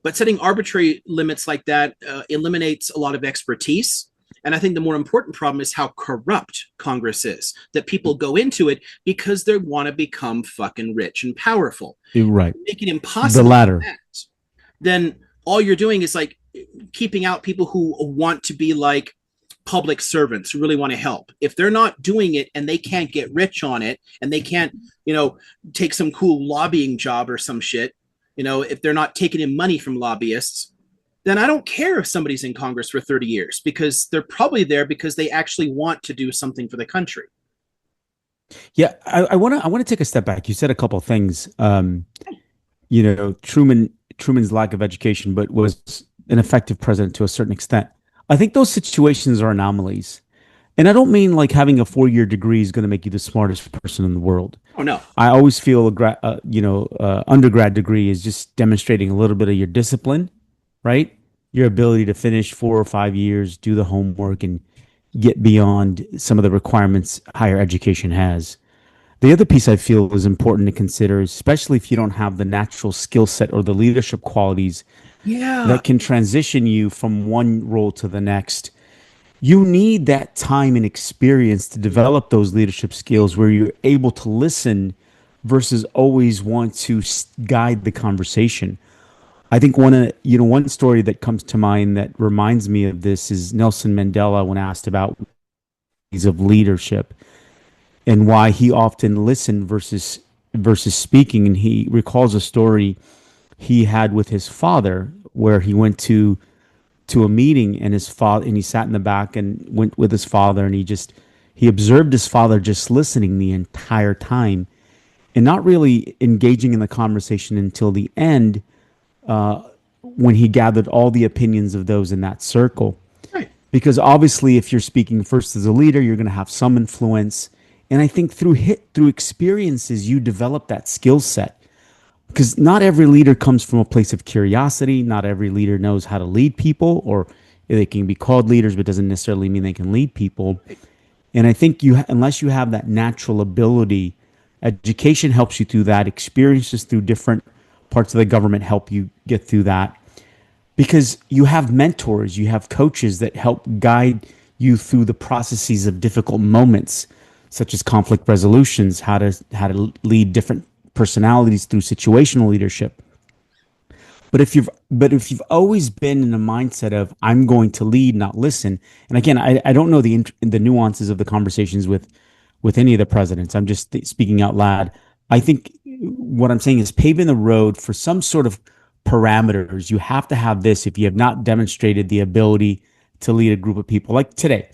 but setting arbitrary limits like that eliminates a lot of expertise. And I think the more important problem is how corrupt Congress is, that people go into it because they want to become fucking rich and powerful. Right. Make it impossible. The latter. Then all you're doing is like keeping out people who want to be like public servants who really want to help. If they're not doing it and they can't get rich on it and they can't, take some cool lobbying job or some shit, if they're not taking in money from lobbyists, then I don't care if somebody's in Congress for 30 years because they're probably there because they actually want to do something for the country. Yeah, I want to take a step back. You said a couple of things. Truman's lack of education, but was an effective president to a certain extent. I think those situations are anomalies. And I don't mean like having a 4-year degree is going to make you the smartest person in the world. Oh, no. I always feel undergrad degree is just demonstrating a little bit of your discipline, right? Your ability to finish 4 or 5 years, do the homework, and get beyond some of the requirements higher education has. The other piece I feel is important to consider, especially if you don't have the natural skill set or the leadership qualities Yeah. that can transition you from one role to the next. You need that time and experience to develop those leadership skills where you're able to listen versus always want to guide the conversation. I think one story that comes to mind that reminds me of this is Nelson Mandela when asked about ways of leadership and why he often listened versus speaking. And he recalls a story he had with his father where he went to a meeting and his father and he sat in the back and went with his father and he observed his father just listening the entire time and not really engaging in the conversation until the end, when he gathered all the opinions of those in that circle. Right. Because obviously, if you're speaking first as a leader, you're going to have some influence. And I think through experiences, you develop that skill set. Because not every leader comes from a place of curiosity. Not every leader knows how to lead people, or they can be called leaders, but doesn't necessarily mean they can lead people. And I think unless you have that natural ability, education helps you through that. Experiences through different parts of the government help you get through that. Because you have mentors, you have coaches that help guide you through the processes of difficult moments, such as conflict resolutions, how to lead different personalities through situational leadership. But if you've always been in a mindset of I'm going to lead, not listen, and again, I don't know the nuances of the conversations with any of the presidents. I'm just speaking out loud. I think what I'm saying is paving the road for some sort of parameters. You have to have this if you have not demonstrated the ability to lead a group of people. Like today,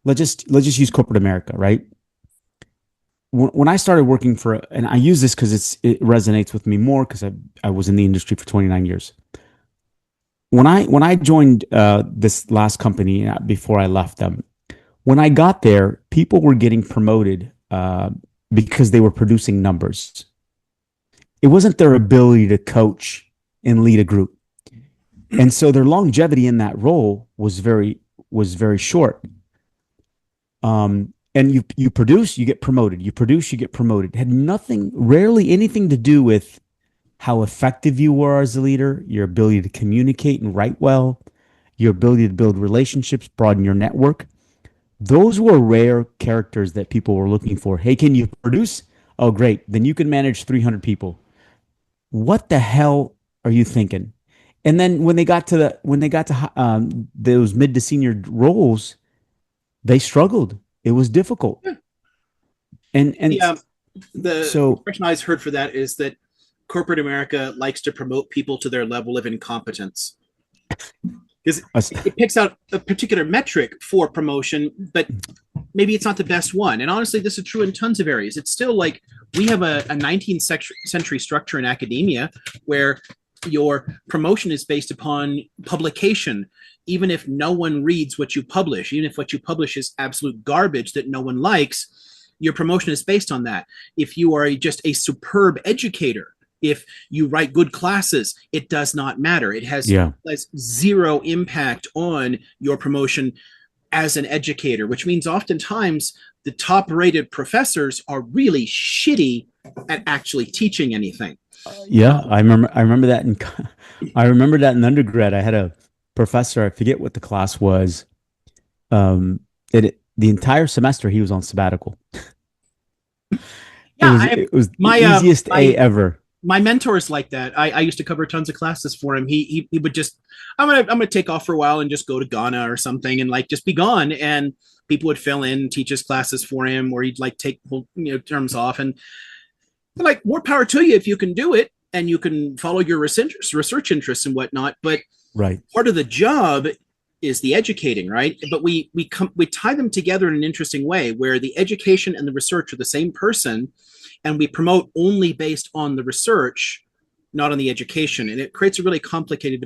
let's just use corporate America, right? When I started working and I use this because it resonates with me more because I was in the industry for 29 years. When I joined this last company before I left them, when I got there, people were getting promoted because they were producing numbers. It wasn't their ability to coach and lead a group, and so their longevity in that role was very short. And you produce, you get promoted. You produce, you get promoted. It had rarely anything to do with how effective you were as a leader, your ability to communicate and write well, your ability to build relationships, broaden your network. Those were rare characters that people were looking for. Hey, can you produce? Oh, great. Then you can manage 300 people. What the hell are you thinking? And then when they got to those mid to senior roles, they struggled. It was difficult. Yeah. And Yeah. The so expression I've heard for that is that corporate America likes to promote people to their level of incompetence. Because it picks out a particular metric for promotion, but maybe it's not the best one. And honestly, this is true in tons of areas. It's still like we have a 19th century structure in academia where your promotion is based upon publication, even if no one reads what you publish, even if what you publish is absolute garbage that no one likes, your promotion is based on that. If you are just a superb educator, if you write good classes, it does not matter. It has zero impact on your promotion as an educator, which means oftentimes the top rated professors are really shitty at actually teaching anything. I remember that in undergrad. I had a professor, I forget what the class was. The entire semester he was on sabbatical. It was the easiest A ever. My mentor's like that. I used to cover tons of classes for him. He would just, I'm gonna take off for a while and just go to Ghana or something and like just be gone. And people would fill in, teach his classes for him, or he'd like take terms off. And like, more power to you if you can do it and you can follow your research interests and whatnot. But part of the job is the educating, right? But we tie them together in an interesting way where the education and the research are the same person, and we promote only based on the research, not on the education. And it creates a really complicated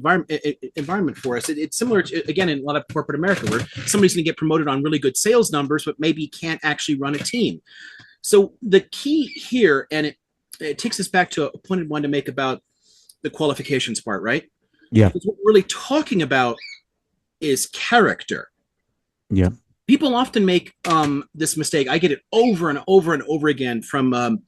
environment for us. It's similar to, again, in a lot of corporate America, where somebody's going to get promoted on really good sales numbers, but maybe can't actually run a team. So the key here, and it takes us back to a point I wanted to make about the qualifications part, right? Yeah. Because what we're really talking about is character. Yeah. People often make this mistake. I get it over and over and over again from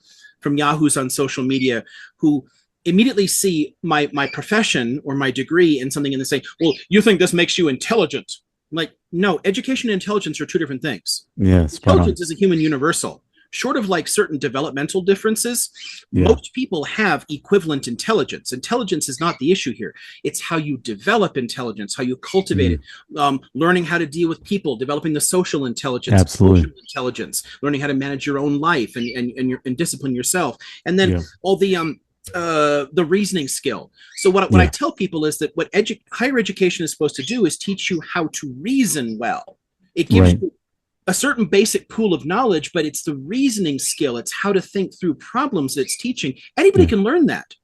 yahoos on social media who immediately see my profession or my degree in something and they say, well, you think this makes you intelligent. I'm like, no, education and intelligence are two different things. Yeah, intelligence is a human universal. Short of like certain developmental differences, most people have equivalent intelligence. Intelligence is not the issue here. It's how you develop intelligence, how you cultivate it, learning how to deal with people, developing the social intelligence, emotional intelligence, learning how to manage your own life and discipline yourself. And then all the reasoning skill. So what I tell people is that what higher education is supposed to do is teach you how to reason well. It gives you a certain basic pool of knowledge, but it's the reasoning skill. It's how to think through problems that it's teaching. Anybody can learn that.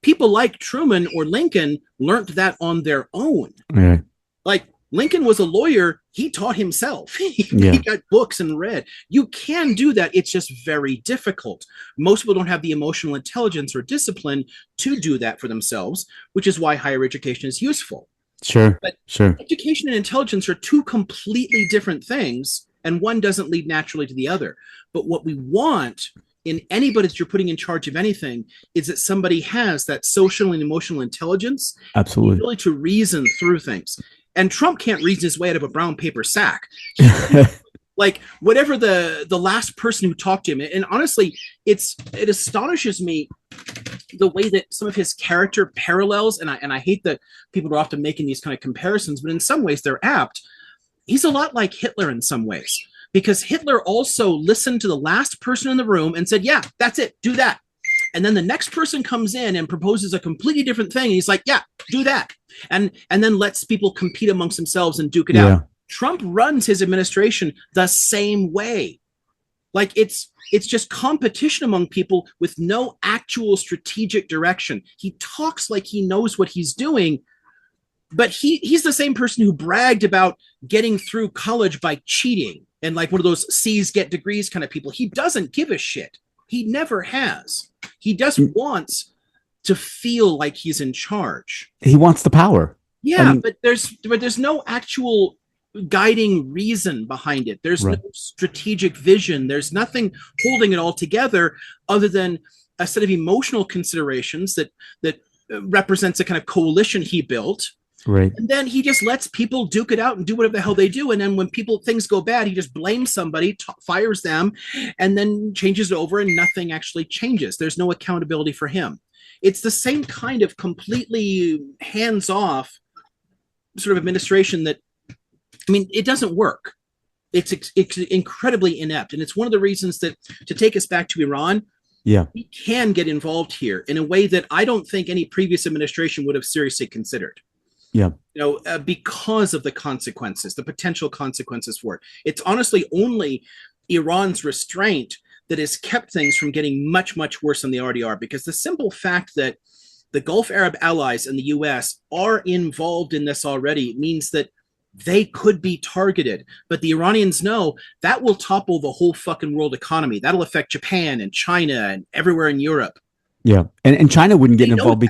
People like Truman or Lincoln learned that on their own. Like Lincoln was a lawyer. He taught himself. He got books and read. You can do that. It's just very difficult. Most people don't have the emotional intelligence or discipline to do that for themselves, which is why higher education is useful. But education and intelligence are two completely different things, and one doesn't lead naturally to the other. But what we want in anybody that you're putting in charge of anything is that somebody has that social and emotional intelligence, the ability to reason through things. And Trump can't reason his way out of a brown paper sack. Like whatever the last person who talked to him, and honestly, it astonishes me the way that some of his character parallels, and I hate that people are often making these kind of comparisons, but in some ways they're apt. He's a lot like Hitler in some ways, because Hitler also listened to the last person in the room and said, yeah, that's it, do that. And then the next person comes in and proposes a completely different thing. And he's like, yeah, do that. And then lets people compete amongst themselves and duke it out. Trump runs his administration the same way. Like it's just competition among people with no actual strategic direction. He talks like he knows what he's doing, but he's the same person who bragged about getting through college by cheating and like one of those C's get degrees kind of people. He doesn't give a shit. He never has. He just wants to feel like he's in charge. He wants the power. Yeah, I mean, but there's no actual guiding reason behind it. There's no strategic vision. There's nothing holding it all together other than a set of emotional considerations that represents a kind of coalition he built. Right. And then he just lets people duke it out and do whatever the hell they do. And then when things go bad, he just blames somebody, fires them, and then changes it over and nothing actually changes. There's no accountability for him. It's the same kind of completely hands-off sort of administration that, I mean, it doesn't work. It's incredibly inept. And it's one of the reasons that, to take us back to Iran, we can get involved here in a way that I don't think any previous administration would have seriously considered. Because of the consequences, the potential consequences for it. It's honestly only Iran's restraint that has kept things from getting much, much worse than they already are, because the simple fact that the Gulf Arab allies and the US are involved in this already means that they could be targeted. But the Iranians know that will topple the whole fucking world economy. That'll affect Japan and China and everywhere in Europe. Yeah. And China wouldn't get involved.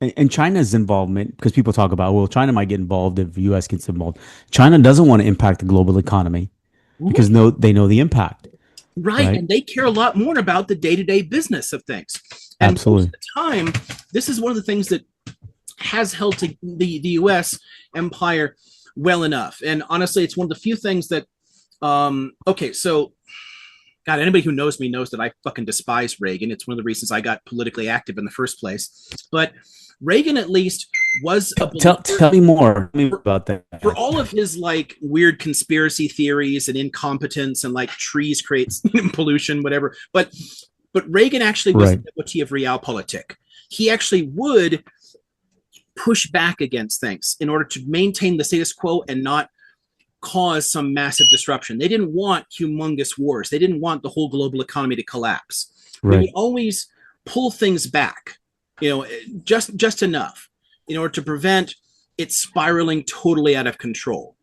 And China's involvement, because people talk about, well, China might get involved if the U.S. gets involved. China doesn't want to impact the global economy because they know the impact. Right. And they care a lot more about the day-to-day business of things. And most of the time, this is one of the things that has held to the U.S. empire well enough. And honestly, it's one of the few things that, so God, anybody who knows me knows that I fucking despise Reagan. It's one of the reasons I got politically active in the first place. But Reagan at least was a tell me more about that. For all of his like weird conspiracy theories and incompetence and like trees creates pollution, whatever. But Reagan actually was a devotee of realpolitik. He actually would push back against things in order to maintain the status quo and not cause some massive disruption. They didn't want humongous wars. They didn't want the whole global economy to collapse. They always pull things back, just enough in order to prevent it spiraling totally out of control.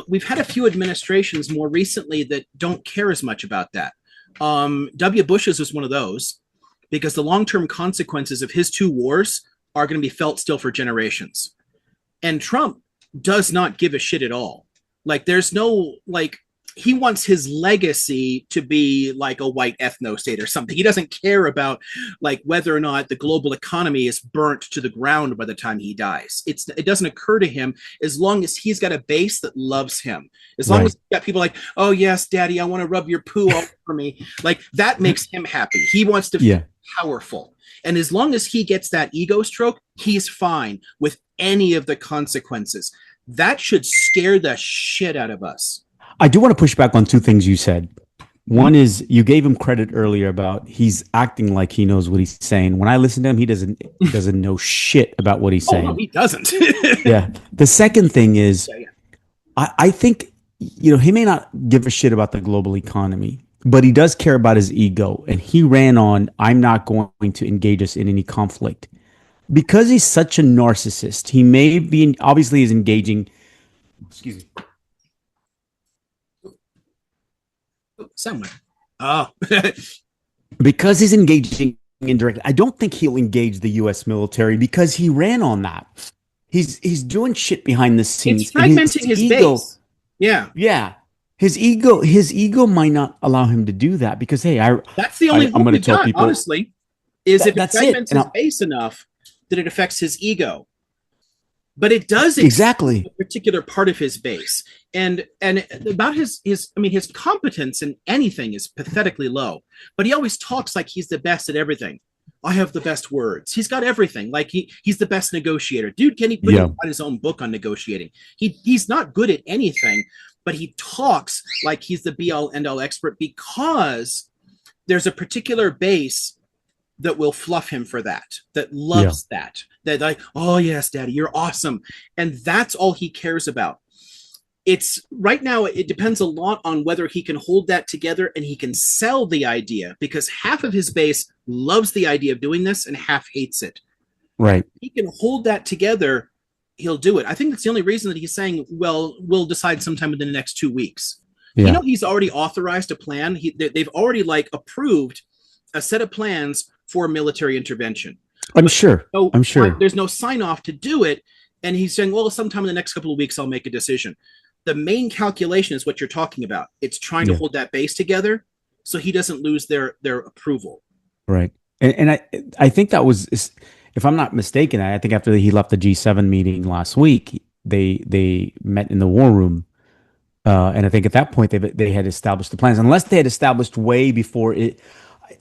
We've had a few administrations more recently that don't care as much about that. W. Bush's was one of those, because the long-term consequences of his two wars are going to be felt still for generations. And Trump does not give a shit at all. Like there's no like he wants his legacy to be like a white ethno state or something. He doesn't care about like whether or not the global economy is burnt to the ground by the time he dies. It doesn't occur to him as long as he's got a base that loves him. As long as he's got people like, oh yes, daddy, I want to rub your poo all over me. Like that makes him happy. He wants to feel powerful. And as long as he gets that ego stroke, he's fine with any of the consequences. That should scare the shit out of us. I do want to push back on two things you said. One is you gave him credit earlier about he's acting like he knows what he's saying. When I listen to him, he doesn't know shit about what he's saying. No, he doesn't. Yeah. The second thing is, I think, he may not give a shit about the global economy, but he does care about his ego. And he ran on, I'm not going to engage us in any conflict. Because he's such a narcissist, he may be, obviously he's engaging, excuse me. Somewhere. Oh. Because he's engaging indirectly. I don't think he'll engage the U.S. military because he ran on that. He's doing shit behind the scenes. It's fragmenting his ego, base. Yeah. Yeah. His ego might not allow him to do that because, hey, that's the only I'm going to tell people, honestly, is if it fragments his base enough that it affects his ego. But it does exactly a particular part of his base. And about his competence in anything is pathetically low. But he always talks like he's the best at everything. I have the best words. He's got everything. Like he's the best negotiator. Dude, can he write his own book on negotiating? He's not good at anything, but he talks like he's the be-all end-all expert because there's a particular base that will fluff him for that loves that like, oh yes, daddy, you're awesome. And that's all he cares about. It's right now, it depends a lot on whether he can hold that together and he can sell the idea, because half of his base loves the idea of doing this and half hates it. Right. If he can hold that together, he'll do it. I think that's the only reason that he's saying, well, we'll decide sometime within the next 2 weeks. Yeah. He's already authorized a plan. They've already approved a set of plans for military intervention. I'm sure. There's no sign off to do it. And he's saying, well, sometime in the next couple of weeks, I'll make a decision. The main calculation is what you're talking about. It's trying to hold that base together so he doesn't lose their approval. Right. And I think that was, if I'm not mistaken, I think after he left the G7 meeting last week, they met in the war room. And I think at that point they had established the plans, unless they had established way before it.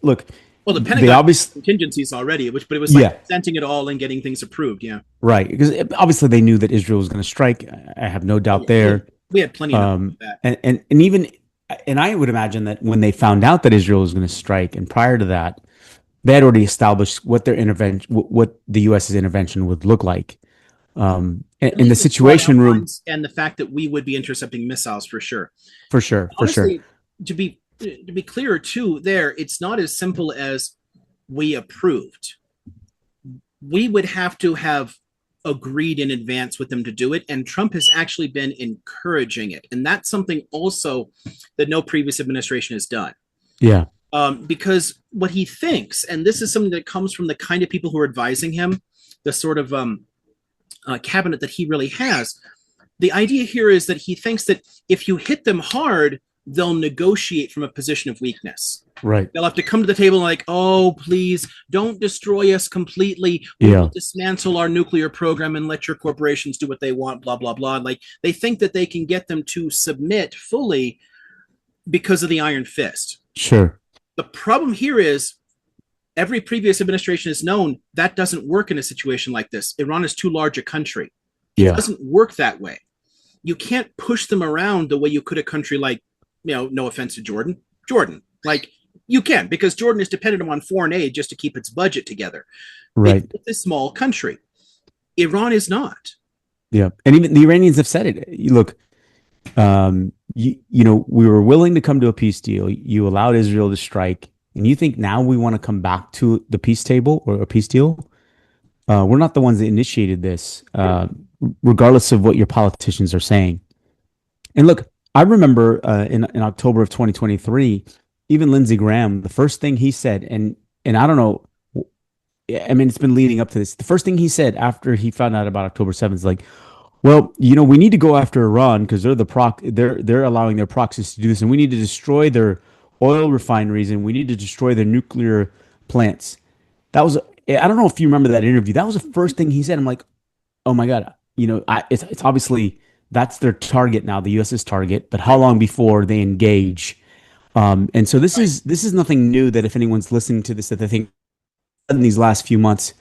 Look, well, the Pentagon contingencies already, but it was presenting it all and getting things approved. Yeah, right. Because obviously they knew that Israel was going to strike. I have no doubt there. We had plenty of that. And even I would imagine that when they found out that Israel was going to strike, and prior to that, they had already established what their intervention, what the U.S.'s intervention would look like. In the Situation Room, and the fact that we would be intercepting missiles for sure. Honestly, to be clear too, it's not as simple as we approved. We would have to have agreed in advance with them to do it, and Trump has actually been encouraging it, and that's something also that no previous administration has done. Yeah. Because what he thinks, and this is something that comes from the kind of people who are advising him, the sort of cabinet that he really has, the idea here is that he thinks that if you hit them hard, they'll negotiate from a position of weakness. Right. They'll have to come to the table and like, oh, please don't destroy us completely. We'll dismantle our nuclear program and let your corporations do what they want, blah, blah, blah. Like they think that they can get them to submit fully because of the iron fist. Sure. The problem here is every previous administration has known that doesn't work in a situation like this. Iran is too large a country. It doesn't work that way. You can't push them around the way you could a country like, no offense to Jordan, like you can, because Jordan is dependent on foreign aid just to keep its budget together. Right. It's a small country. Iran is not. Yeah. And even the Iranians have said it. Look, we were willing to come to a peace deal. You allowed Israel to strike. And you think now we want to come back to the peace table or a peace deal? We're not the ones that initiated this, regardless of what your politicians are saying. And look, I remember in October of 2023, even Lindsey Graham, the first thing he said, and I don't know, I mean, it's been leading up to this. The first thing he said after he found out about October 7th is like, Well, we need to go after Iran because they're allowing their proxies to do this, and we need to destroy their oil refineries, and we need to destroy their nuclear plants. That was I don't know if you remember that interview. That was the first thing he said. I'm like, oh my God, it's obviously that's their target now, the US's target. But how long before they engage? And so this Right. is nothing new. That if anyone's listening to this, that they think in these last few months,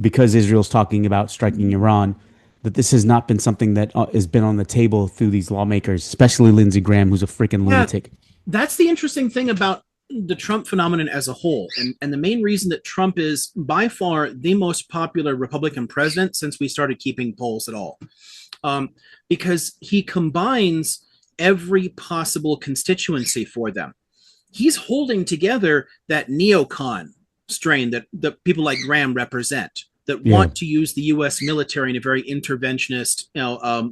because Israel's talking about striking Iran, that this has not been something that has been on the table through these lawmakers, especially Lindsey Graham, who's a freaking Yeah, lunatic. that's the interesting thing about the Trump phenomenon as a whole. And the main reason that Trump is by far the most popular Republican president since we started keeping polls at all. Um, because he combines every possible constituency for them. He's holding together that neocon strain that people like Graham represent, that Yeah, want to use the U.S. military in a very interventionist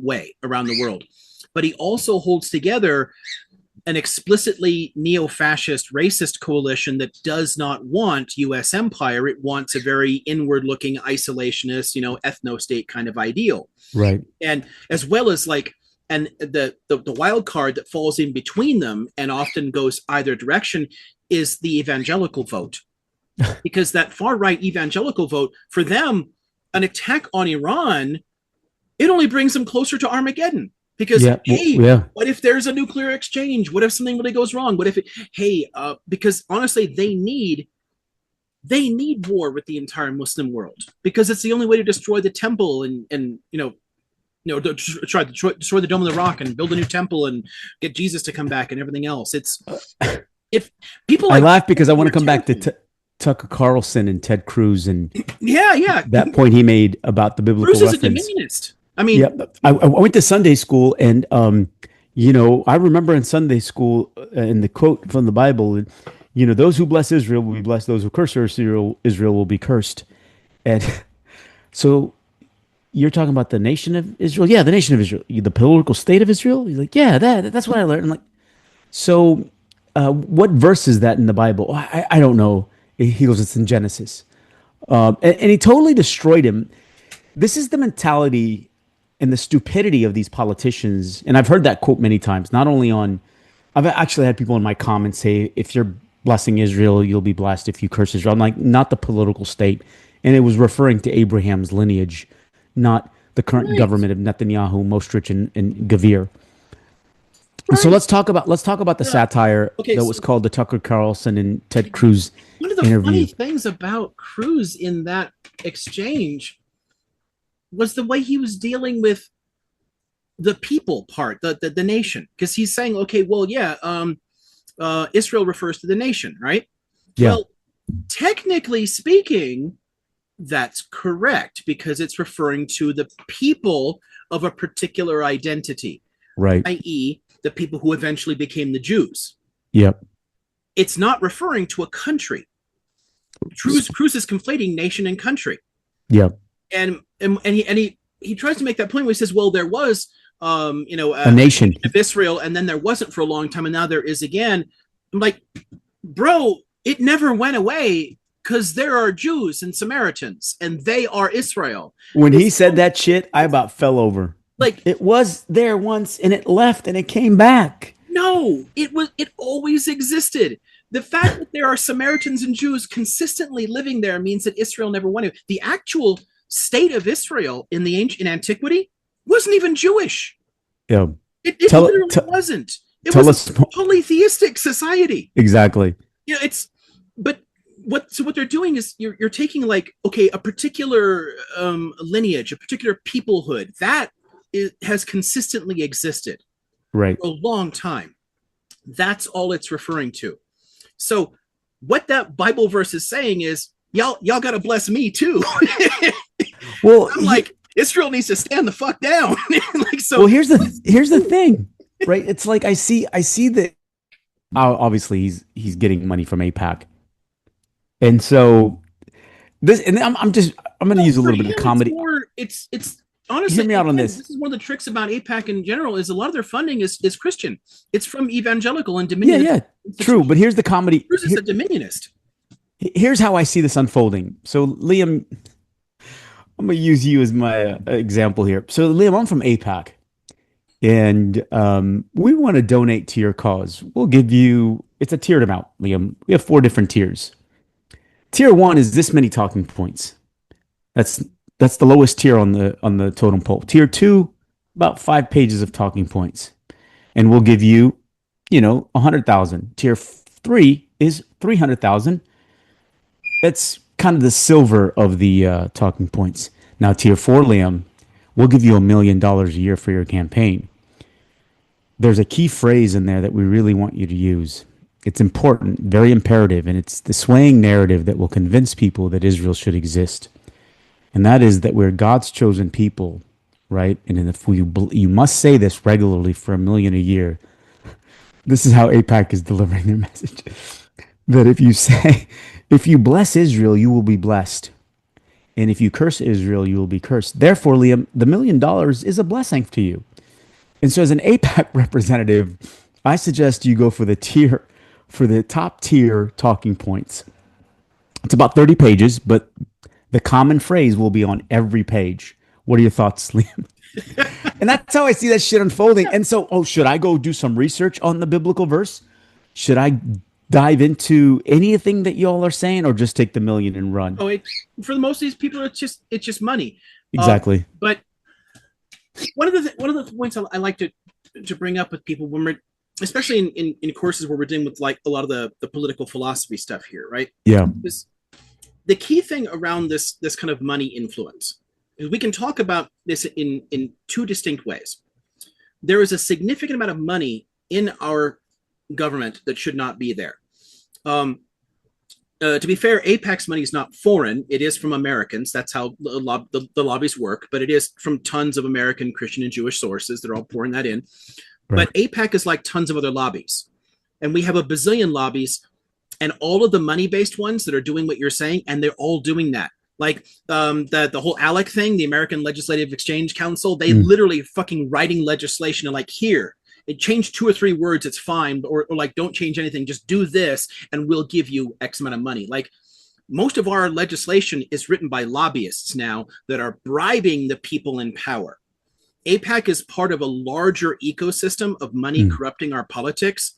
way around the world. But he also holds together an explicitly neo-fascist racist coalition that does not want US empire. It wants a very inward-looking isolationist, ethno-state kind of ideal. right. And as well as like and the wild card that falls in between them and often goes either direction is the evangelical vote. Because that far right evangelical vote, for them, an attack on Iran, it only brings them closer to Armageddon. Because Yeah, hey, yeah, what if there's a nuclear exchange? What if something really goes wrong? What if because honestly, they need war with the entire Muslim world because it's the only way to destroy the temple and try to destroy the Dome of the Rock and build a new temple and get Jesus to come back and everything else. It's if people I like laugh because I want to are come back to terrible. Tucker Carlson and Ted Cruz and Yeah. that point he made about the biblical Bruce is a reference. dominionist. I mean, Yeah, I went to Sunday school, and I remember in Sunday school, in the quote from the Bible, those who bless Israel will be blessed; those who curse Israel will be cursed. And so you're talking about the nation of Israel, yeah, the nation of Israel, the political state of Israel. He's like, yeah, that's what I learned. I'm like, so what verse is that in the Bible? Oh, I don't know. He goes, it's in Genesis, and he totally destroyed him. This is the mentality and the stupidity of these politicians. And I've heard that quote many times, not only I've actually had people in my comments say, if you're blessing Israel, you'll be blessed if you curse Israel. I'm like, not the political state. And it was referring to Abraham's lineage, not the current right, government of Netanyahu, Mostrich, and Gavir. And so right. let's talk about the Yeah. satire Okay, that was so called the Tucker Carlson and Ted Cruz one of the funny interview. things about Cruz in that exchange was the way he was dealing with the people part, the nation, because he's saying, okay, well, yeah, Israel refers to the nation, right? Yeah, Well, technically speaking, that's correct because it's referring to the people of a particular identity, right. i.e., the people who eventually became the Jews. Yep. It's not referring to a country. Cruz is conflating nation and country, Yep. and he tries to make that point where he says, well, there was A nation. of Israel, and then there wasn't for a long time, and now there is again. I'm like, bro, it never went away because there are Jews and Samaritans, and they are Israel. When he It's said that shit, I about fell over. like, It was there once and it left and it came back. no, it always existed. The fact that there are Samaritans and Jews consistently living there means that Israel never went away. The actual state of Israel in antiquity wasn't even Jewish. Yeah. It Tell literally t- wasn't. It tell was us a polytheistic society. exactly. It's but what they're doing is you're taking like, okay, a particular lineage, a particular peoplehood that has consistently existed Right. for a long time. That's all it's referring to. So what that Bible verse is saying is, y'all gotta bless me too. Well, I'm like, Israel needs to stand the fuck down. Like, so well, here's the thing, right? It's like I see that obviously he's getting money from APAC, and so this and I'm going to use a for little bit him, of it's comedy. more. It's honestly. Hear me out on Again, this. this is one of the tricks about APAC in general is a lot of their funding is Christian. It's from evangelical and Yeah, Dominion. yeah, true. But here's the comedy. Cruz is a Dominionist. Here's how I see this unfolding. So Liam, I'm gonna use you as my example here. So, Liam, I'm from APAC, and we want to donate to your cause. We'll give you. It's a tiered amount, Liam. We have four different tiers. Tier one is this many talking points. That's that's the lowest tier on the totem pole. Tier two, about 5 pages of talking points, and we'll give you, 100,000. Tier three is 300,000. That's kind of the silver of the talking points. Now, tier four, Liam, we'll give you $1 million a year for your campaign. There's a key phrase in there that we really want you to use. It's important, very imperative, and it's the swaying narrative that will convince people that Israel should exist. And that is that we're God's chosen people, right? And if you must say this regularly for $1 million a year. This is how APAC is delivering their message. That if you bless Israel, you will be blessed. And if you curse Israel, you will be cursed. Therefore, Liam, the $1 million is a blessing to you. And so as an APAC representative, I suggest you go for the top tier talking points. It's about 30 pages, but the common phrase will be on every page. What are your thoughts, Liam? And that's how I see that shit unfolding. And so, should I go do some research on the biblical verse? Should I dive into anything that y'all are saying, or just take the million and run? For the most of these people, it's just money. Exactly. But one of the points I like to bring up with people when we're, especially in courses where we're dealing with like a lot of the political philosophy stuff here, right? Yeah. The key thing around this kind of money influence is we can talk about this in two distinct ways. There is a significant amount of money in our government that should not be there. To be fair, APAC's money is not foreign. It is from Americans. That's how the lobbies work, but it is from tons of American Christian and Jewish sources. They're all pouring that in. Right. But APAC is like tons of other lobbies. And we have a bazillion lobbies, and all of the money-based ones that are doing what you're saying, and they're all doing that. Like the whole ALEC thing, the American Legislative Exchange Council, they literally fucking writing legislation and like, here, it changed 2 or 3 words, it's fine, or like, don't change anything, just do this and we'll give you X amount of money. Like, most of our legislation is written by lobbyists now that are bribing the people in power. APAC is part of a larger ecosystem of money corrupting our politics,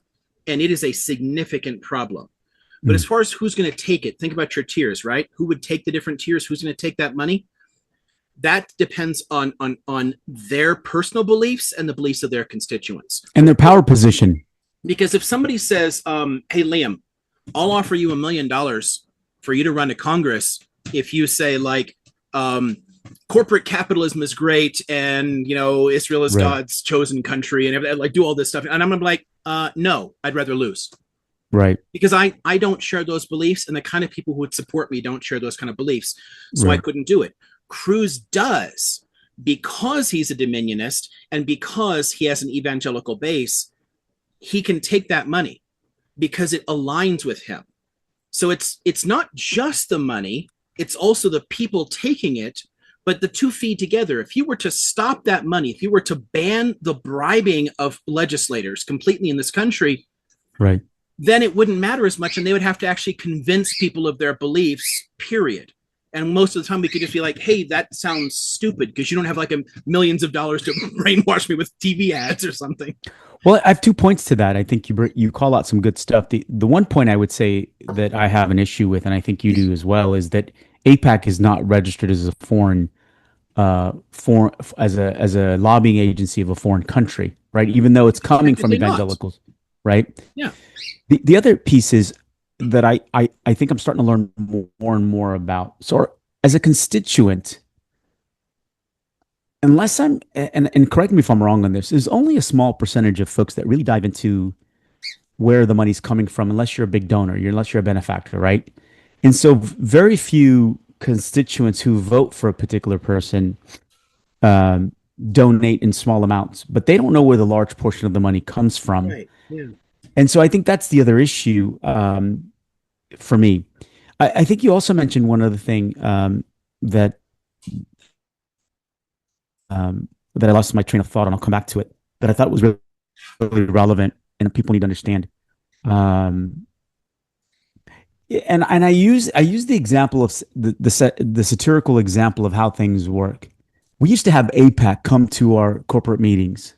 and it is a significant problem. But as far as who's going to take it, think about your tiers, right? Who would take the different tiers? Who's going to take that money? That depends on their personal beliefs and the beliefs of their constituents. And their power position. Because if somebody says, hey, Liam, I'll offer you $1 million for you to run to Congress if you say, like, corporate capitalism is great and, Israel is God's chosen country and like do all this stuff. And I'm going to be like, no, I'd rather lose. Right. Because I don't share those beliefs, and the kind of people who would support me don't share those kind of beliefs. So I couldn't do it. Cruz does, because he's a dominionist and because he has an evangelical base. He can take that money because it aligns with him. So it's not just the money, it's also the people taking it, but the two feed together. If you were to stop that money, if you were to ban the bribing of legislators completely in this country, right, then it wouldn't matter as much, and they would have to actually convince people of their beliefs, period. And most of the time we could just be like, hey, that sounds stupid because you don't have like millions of dollars to brainwash me with TV ads or something. Well, I have 2 points to that. I think you call out some good stuff. The one point I would say that I have an issue with, and I think you do as well, is that APAC is not registered as a foreign as a lobbying agency of a foreign country, right? Even though it's coming from evangelicals, right? Yeah. The other piece is that I think I'm starting to learn more and more about. So as a constituent, unless and correct me if I'm wrong on this, there's only a small percentage of folks that really dive into where the money's coming from, unless you're a big donor, unless you're a benefactor, right? And so very few constituents who vote for a particular person donate in small amounts, but they don't know where the large portion of the money comes from. Right. Yeah. And so I think that's the other issue for me. I think you also mentioned one other thing that I lost my train of thought, and I'll come back to it, that I thought was really, really relevant and people need to understand. And I use the example of the satirical example of how things work. We used to have APAC come to our corporate meetings.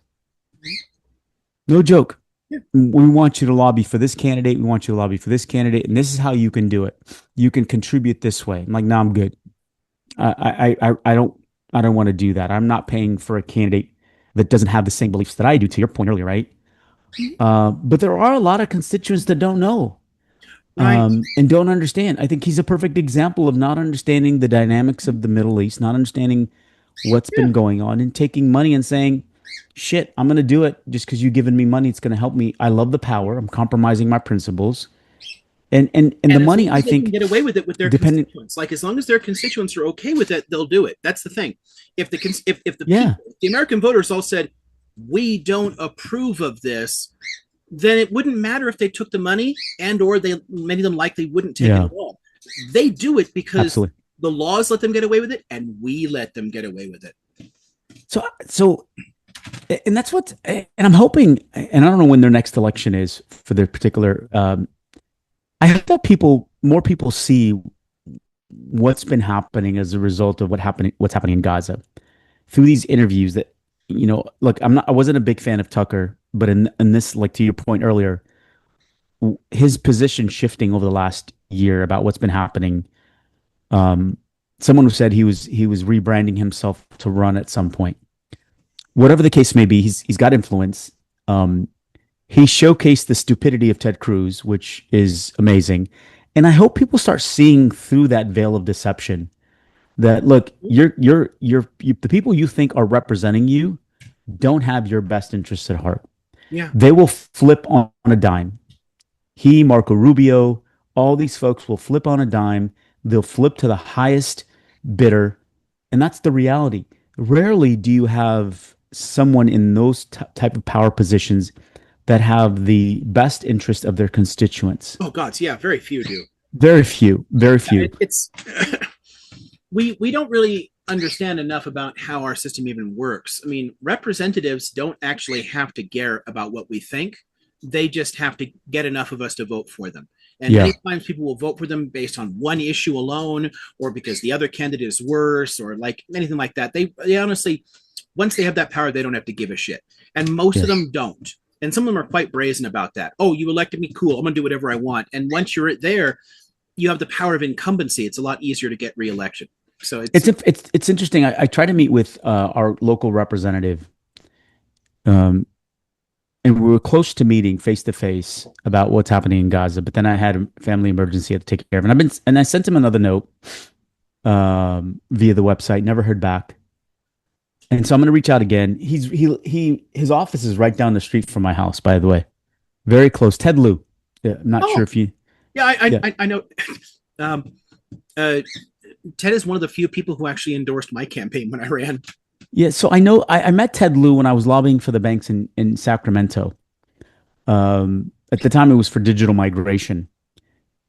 No joke. Yeah. We want you to lobby for this candidate. We want you to lobby for this candidate, and this is how you can do it. You can contribute this way. I'm like, no, I'm good. I don't want to do that. I'm not paying for a candidate that doesn't have the same beliefs that I do. To your point earlier, right? But there are a lot of constituents that don't know Right. and don't understand. I think he's a perfect example of not understanding the dynamics of the Middle East, not understanding what's Yeah. been going on, and taking money and saying, "Shit, I'm going to do it just because you've given me money. It's going to help me. I love the power. I'm compromising my principles." And the And as long money, I as they can think, get away with it with their depending, constituents, like as long as their constituents are okay with it, they'll do it. That's the thing. If the yeah, people, the American voters all said we don't approve of this, then it wouldn't matter if they took the money and or they many of them likely wouldn't take it yeah, at all. They do it because absolutely. the laws let them get away with it, and we let them get away with it. So, and that's what, and I'm hoping, and I don't know when their next election is for their particular. I hope that more people see what's been happening as a result of what's happening in Gaza through these interviews. That look, I wasn't a big fan of Tucker, but in this, like to your point earlier, his position shifting over the last year about what's been happening. Um, Someone who said he was rebranding himself to run at some point. Whatever the case may be, he's got influence. Um, he showcased the stupidity of Ted Cruz, which is amazing. And I hope people start seeing through that veil of deception that look, the people you think are representing you don't have your best interests at heart. Yeah. They will flip on a dime. Marco Rubio, all these folks will flip on a dime. They'll flip to the highest bidder. And that's the reality. Rarely do you have someone in those type of power positions that have the best interest of their constituents. Oh God, yeah, very few do. Very few, very few. It's we don't really understand enough about how our system even works. I mean, representatives don't actually have to care about what we think. They just have to get enough of us to vote for them. And Yeah. many times people will vote for them based on one issue alone, or because the other candidate is worse, or like anything like that. They honestly, once they have that power, they don't have to give a shit. And most of Yes. them don't. And some of them are quite brazen about that. Oh, you elected me, cool. I'm gonna do whatever I want. And once you're there, you have the power of incumbency. It's a lot easier to get reelection. So It's interesting. I try to meet with our local representative, um, and we were close to meeting face to face about what's happening in Gaza. But then I had a family emergency I had to take care of, and I sent him another note via the website. Never heard back, and so I'm going to reach out again. His office is right down the street from my house, by the way, very close. Ted Lieu. Yeah, I'm not sure if you. Yeah, Yeah. I know. Um, uh, Ted is one of the few people who actually endorsed my campaign when I ran. Yeah, so I know I met Ted Lieu when I was lobbying for the banks in Sacramento. At the time, it was for digital migration,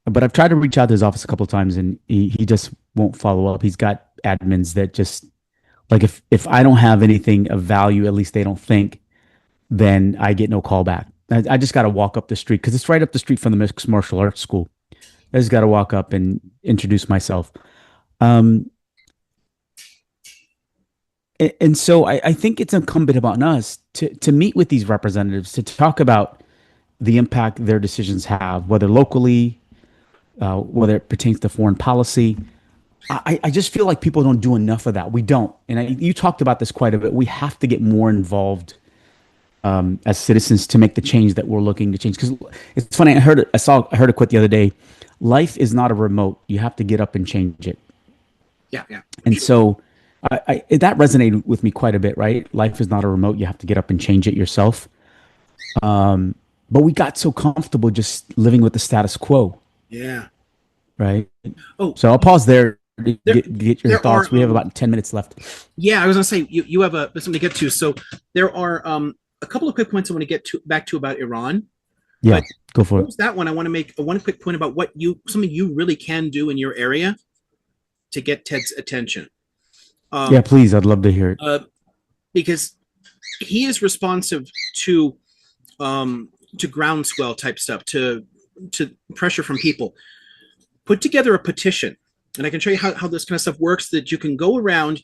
but I've tried to reach out to his office a couple of times, and he just won't follow up. He's got admins that just like if I don't have anything of value, at least they don't think, then I get no call back. I just got to walk up the street because it's right up the street from the mixed martial arts school. I just got to walk up and introduce myself. Um, and so I think it's incumbent upon us to meet with these representatives to talk about the impact their decisions have, whether locally, whether it pertains to foreign policy. I just feel like people don't do enough of that. We don't. And you talked about this quite a bit. We have to get more involved as citizens to make the change that we're looking to change. Because it's funny, I heard a quote the other day. Life is not a remote. You have to get up and change it. Yeah, yeah. And so that resonated with me quite a bit, right? Life is not a remote. You have to get up and change it yourself. But we got so comfortable just living with the status quo, Yeah. right? Oh, So I'll pause there to There- get your there thoughts. are, We have about 10 minutes left. yeah, I was gonna say you have something to get to. So there are a couple of quick points I want to get to back to about Iran. Yeah, But go for it. post that one, I want to make one quick point about something you really can do in your area to get Ted's attention. Yeah, please. I'd love to hear it. Because he is responsive to groundswell type stuff, to pressure from people. put together a petition, and I can show you how this kind of stuff works, that you can go around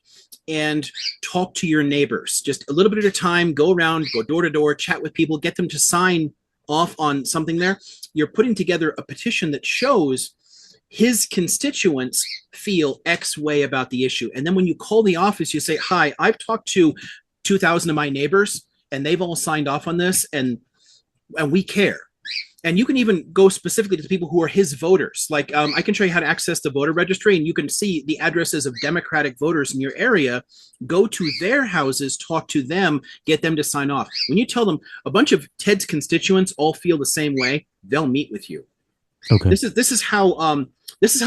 and talk to your neighbors just a little bit at a time, go around, go door to door, chat with people, get them to sign off on something there. You're putting together a petition that shows his constituents feel X way about the issue. And then when you call the office, you say, hi, I've talked to 2,000 of my neighbors and they've all signed off on this, and we care. And you can even go specifically to the people who are his voters. Like I can show you how to access the voter registry, and you can see the addresses of Democratic voters in your area. Go to their houses, talk to them, get them to sign off. When you tell them a bunch of Ted's constituents all feel the same way, they'll meet with you. Okay. This is how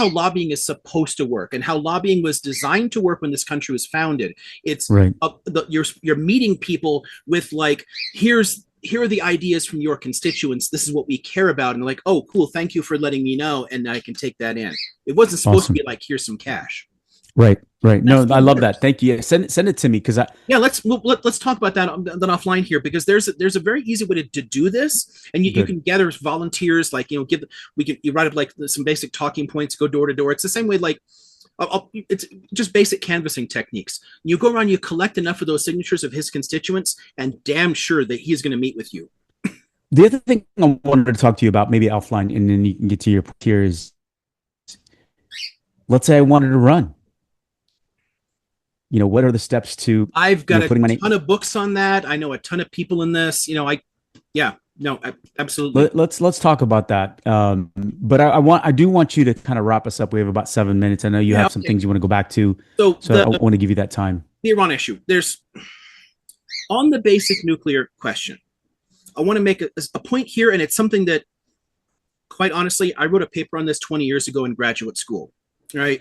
lobbying is supposed to work, and how lobbying was designed to work when this country was founded. It's right. You're meeting people with like, here are the ideas from your constituents. This is what we care about. And they're like, oh, cool. Thank you for letting me know. And I can take that in. It wasn't supposed to be like, here's some cash. Right. No, I love that. Thank you. Send it to me, because let's talk about that offline here, because there's a very easy way to do this, and you can gather volunteers. Like, you write up like some basic talking points, go door to door. It's the same way, like it's just basic canvassing techniques. You go around, you collect enough of those signatures of his constituents, and damn sure that he's going to meet with you. The other thing I wanted to talk to you about, maybe offline, and then you can get to your peers. Let's say I wanted to run. What are the steps to? I've got a ton of books on that. I know a ton of people in this. Absolutely. Let's talk about that. But I do want you to kind of wrap us up. We have about 7 minutes. I know you have some things you want to go back to. So I want to give you that time. The Iran issue. There's, on the basic nuclear question, I want to make a point here, and it's something that, quite honestly, I wrote a paper on this 20 years ago in graduate school. Right,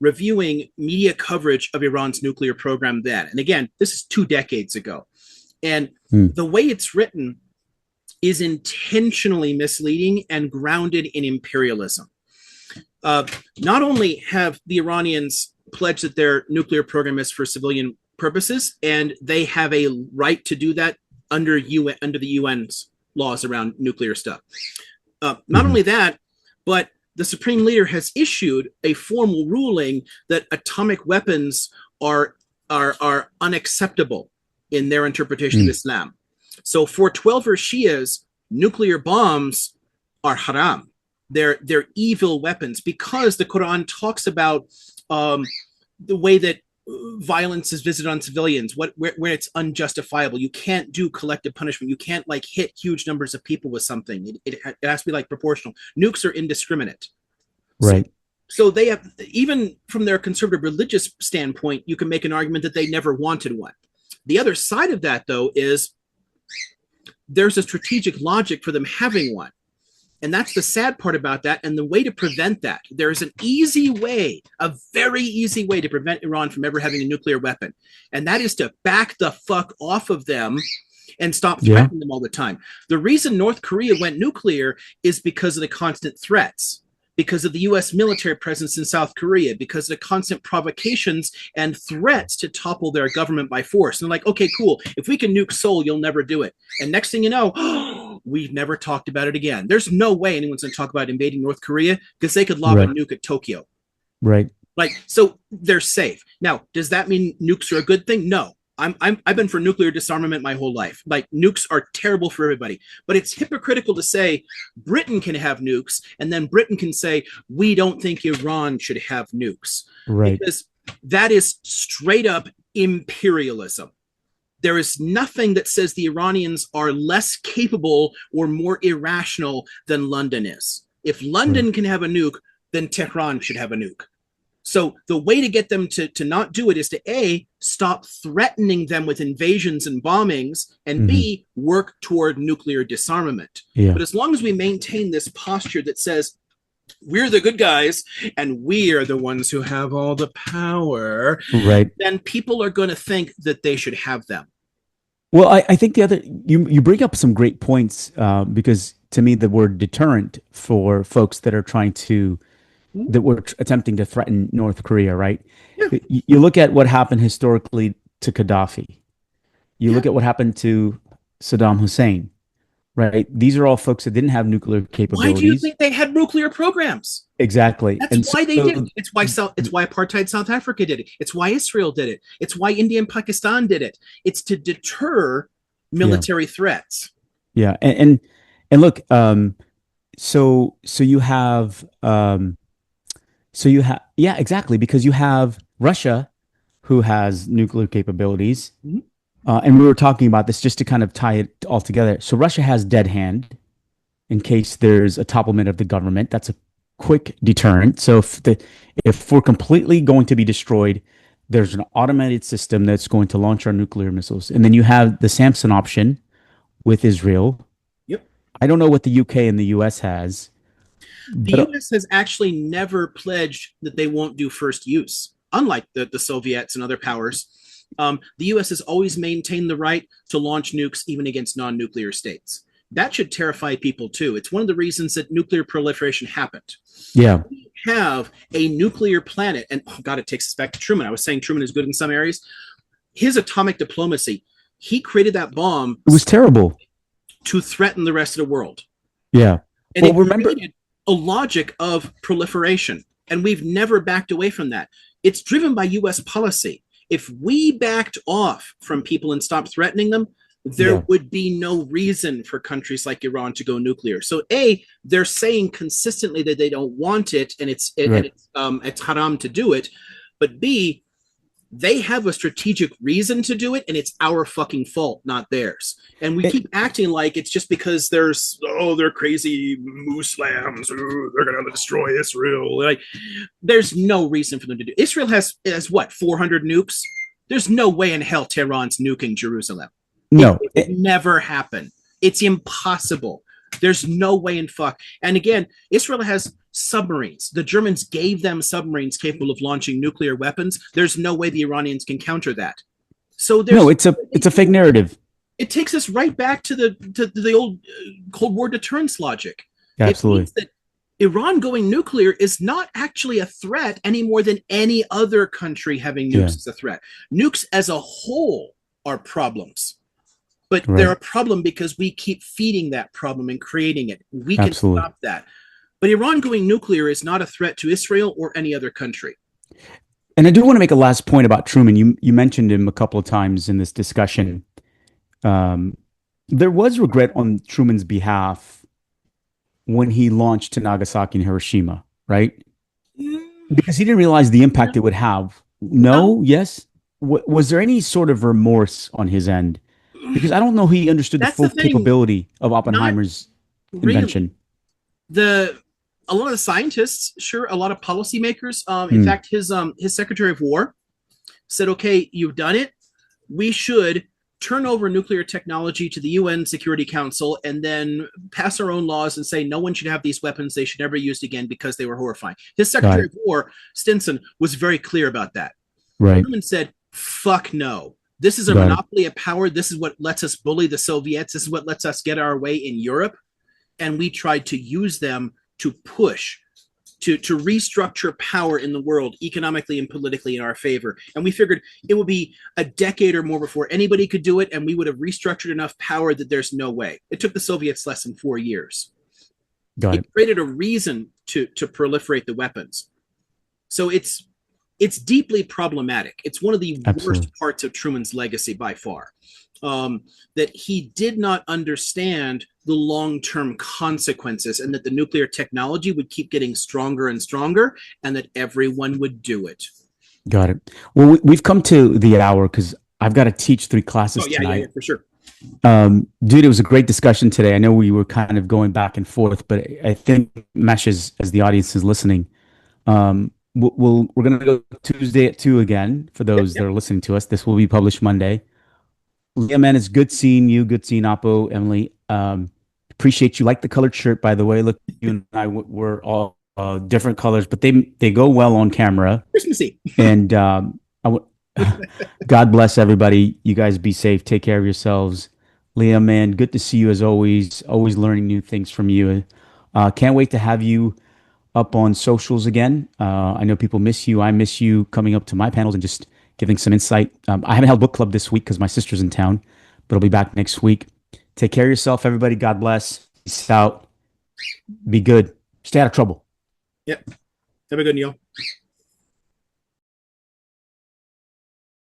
reviewing media coverage of Iran's nuclear program then. And again, this is 2 decades ago. And the way it's written is intentionally misleading and grounded in imperialism. Not only have the Iranians pledged that their nuclear program is for civilian purposes, and they have a right to do that under the UN's laws around nuclear stuff. Not only that, but the Supreme Leader has issued a formal ruling that atomic weapons are unacceptable in their interpretation of Islam. So for 12er Shias, nuclear bombs are haram. They're evil weapons, because the Quran talks about the way that violence is visited on civilians, where it's unjustifiable. You can't do collective punishment. You can't like hit huge numbers of people with something. It has to be like proportional. Nukes are indiscriminate. Right. So they have, even from their conservative religious standpoint, you can make an argument that they never wanted one. The other side of that, though, is there's a strategic logic for them having one. And that's the sad part about that. And the way to prevent that, there's an easy way, a very easy way to prevent Iran from ever having a nuclear weapon. And that is to back the fuck off of them and stop threatening them all the time. The reason North Korea went nuclear is because of the constant threats, because of the U.S. military presence in South Korea, because of the constant provocations and threats to topple their government by force. And they're like, okay, cool. If we can nuke Seoul, you'll never do it. And next thing you know, we've never talked about it again. There's no way anyone's going to talk about invading North Korea, because they could lob a nuke at Tokyo. Right. Like, so they're safe. Now, does that mean nukes are a good thing? No. I've been for nuclear disarmament my whole life. Like, nukes are terrible for everybody, but it's hypocritical to say Britain can have nukes, and then Britain can say we don't think Iran should have nukes. Right. Because that is straight up imperialism. There is nothing that says the Iranians are less capable or more irrational than London is. If London can have a nuke, then Tehran should have a nuke. So the way to get them to not do it is to A, stop threatening them with invasions and bombings, and B, work toward nuclear disarmament. Yeah. But as long as we maintain this posture that says we're the good guys and we are the ones who have all the power, right, then people are going to think that they should have them. Well, I think the other, you bring up some great points, because to me the word deterrent for folks that are trying to, that were attempting to threaten North Korea, right? Yeah. You look at what happened historically to Gaddafi. You look at what happened to Saddam Hussein. right? These are all folks that didn't have nuclear Why do you capabilities. think they had nuclear programs? Exactly. That's And why they did it. so, It's why apartheid South Africa did it. It's why Israel did it. It's why India and Pakistan did it. It's to deter yeah, military threats. yeah. And look, so you have yeah, exactly, because you have Russia who has nuclear capabilities. Mhm. And we were talking about this just to kind of tie it all together. So Russia has dead hand in case there's a topplement of the government. That's a quick deterrent. So if we're completely going to be destroyed, there's an automated system that's going to launch our nuclear missiles. And then you have the Samson option with Israel. Yep. I don't know what the UK and the US has, The but US has actually never pledged that they won't do first use, unlike the Soviets and other powers. The US has always maintained the right to launch nukes even against non nuclear states. That should terrify people too. It's one of the reasons that nuclear proliferation happened. yeah, We have a nuclear planet, and oh God, it takes us back to Truman. I was saying Truman is good in some areas. His atomic diplomacy, he created that bomb it was terrible. to threaten the rest of the world. Yeah. And Well, it remember, created a logic of proliferation. And we've never backed away from that. It's driven by US policy. If we backed off from people and stopped threatening them, there yeah, would be no reason for countries like Iran to go nuclear. So, A, they're saying consistently that they don't want it, and right. it's haram to do it. But B, they have a strategic reason to do it, and it's our fucking fault, not theirs. And we It, keep acting like it's just because they're crazy Muslims, they're gonna destroy Israel. Like, there's no reason for them to do. Israel has what, 400 nukes? There's no way in hell Tehran's nuking Jerusalem. no, It would never happen. It's impossible. There's no way in fuck. And again, Israel has submarines. The Germans gave them submarines capable of launching nuclear weapons. There's no way the Iranians can counter that. So no, there's it's a fake narrative. it takes us right back to the old Cold War deterrence logic. It Absolutely. means that Iran going nuclear is not actually a threat any more than any other country having Yeah, nukes is a threat. Nukes as a whole are problems, but they're right. a problem because we keep feeding that problem and creating it. We can Absolutely. stop that. But Iran going nuclear is not a threat to Israel or any other country. And I do want to make a last point about Truman. You mentioned him a couple of times in this discussion. Um, there was regret on Truman's behalf when he launched to Nagasaki and Hiroshima, right? Because he didn't realize the impact it would have. Well, No, yes. Was there any sort of remorse on his end? Because I don't know he understood the that's the full thing. capability of Not Oppenheimer's really. invention. The A lot of the scientists, sure, a lot of policymakers. In Hmm. fact, his Secretary of War said, "Okay, you've done it. We should turn over nuclear technology to the UN Security Council and then pass our own laws and say no one should have these weapons. They should never be used again because they were horrifying." His Got Secretary it. of War, Stinson, was very clear about that. Right. Truman said, "Fuck no. This is a Got it. monopoly of power. This is what lets us bully the Soviets. This is what lets us get our way in Europe." And we tried to use them to push to restructure power in the world economically and politically in our favor. And we figured it would be a decade or more before anybody could do it, and we would have restructured enough power that there's no way. It took the Soviets less than 4 years. Got it. It created a reason to proliferate the weapons. So it's deeply problematic. It's one of the Absolutely. worst parts of Truman's legacy by far. That he did not understand the long-term consequences and that the nuclear technology would keep getting stronger and stronger and that everyone would do it. Got it. Well, we've come to the hour because I've got to teach 3 classes Oh, yeah, tonight. for sure. Dude, it was a great discussion today. I know we were kind of going back and forth, but I think meshes as the audience is listening. We're going to go Tuesday at 2 again for Yep, those that yep. are listening to us. This will be published Monday. Yeah, man, it's good seeing you. Good seeing Oppo, Emily. Appreciate you. Like the colored shirt, by the way. Look, you and I were all different colors, but they go well on camera. Christmassy. And God bless everybody. You guys be safe. Take care of yourselves. Leah, man, good to see you as always. Always learning new things from you. Can't wait to have you up on socials again. I know people miss you. I miss you coming up to my panels and just giving some insight. I haven't held book club this week because my sister's in town, but I'll be back next week. Take care of yourself, everybody. God bless. Peace out. Be good. Stay out of trouble. Yep. Have a good one, y'all.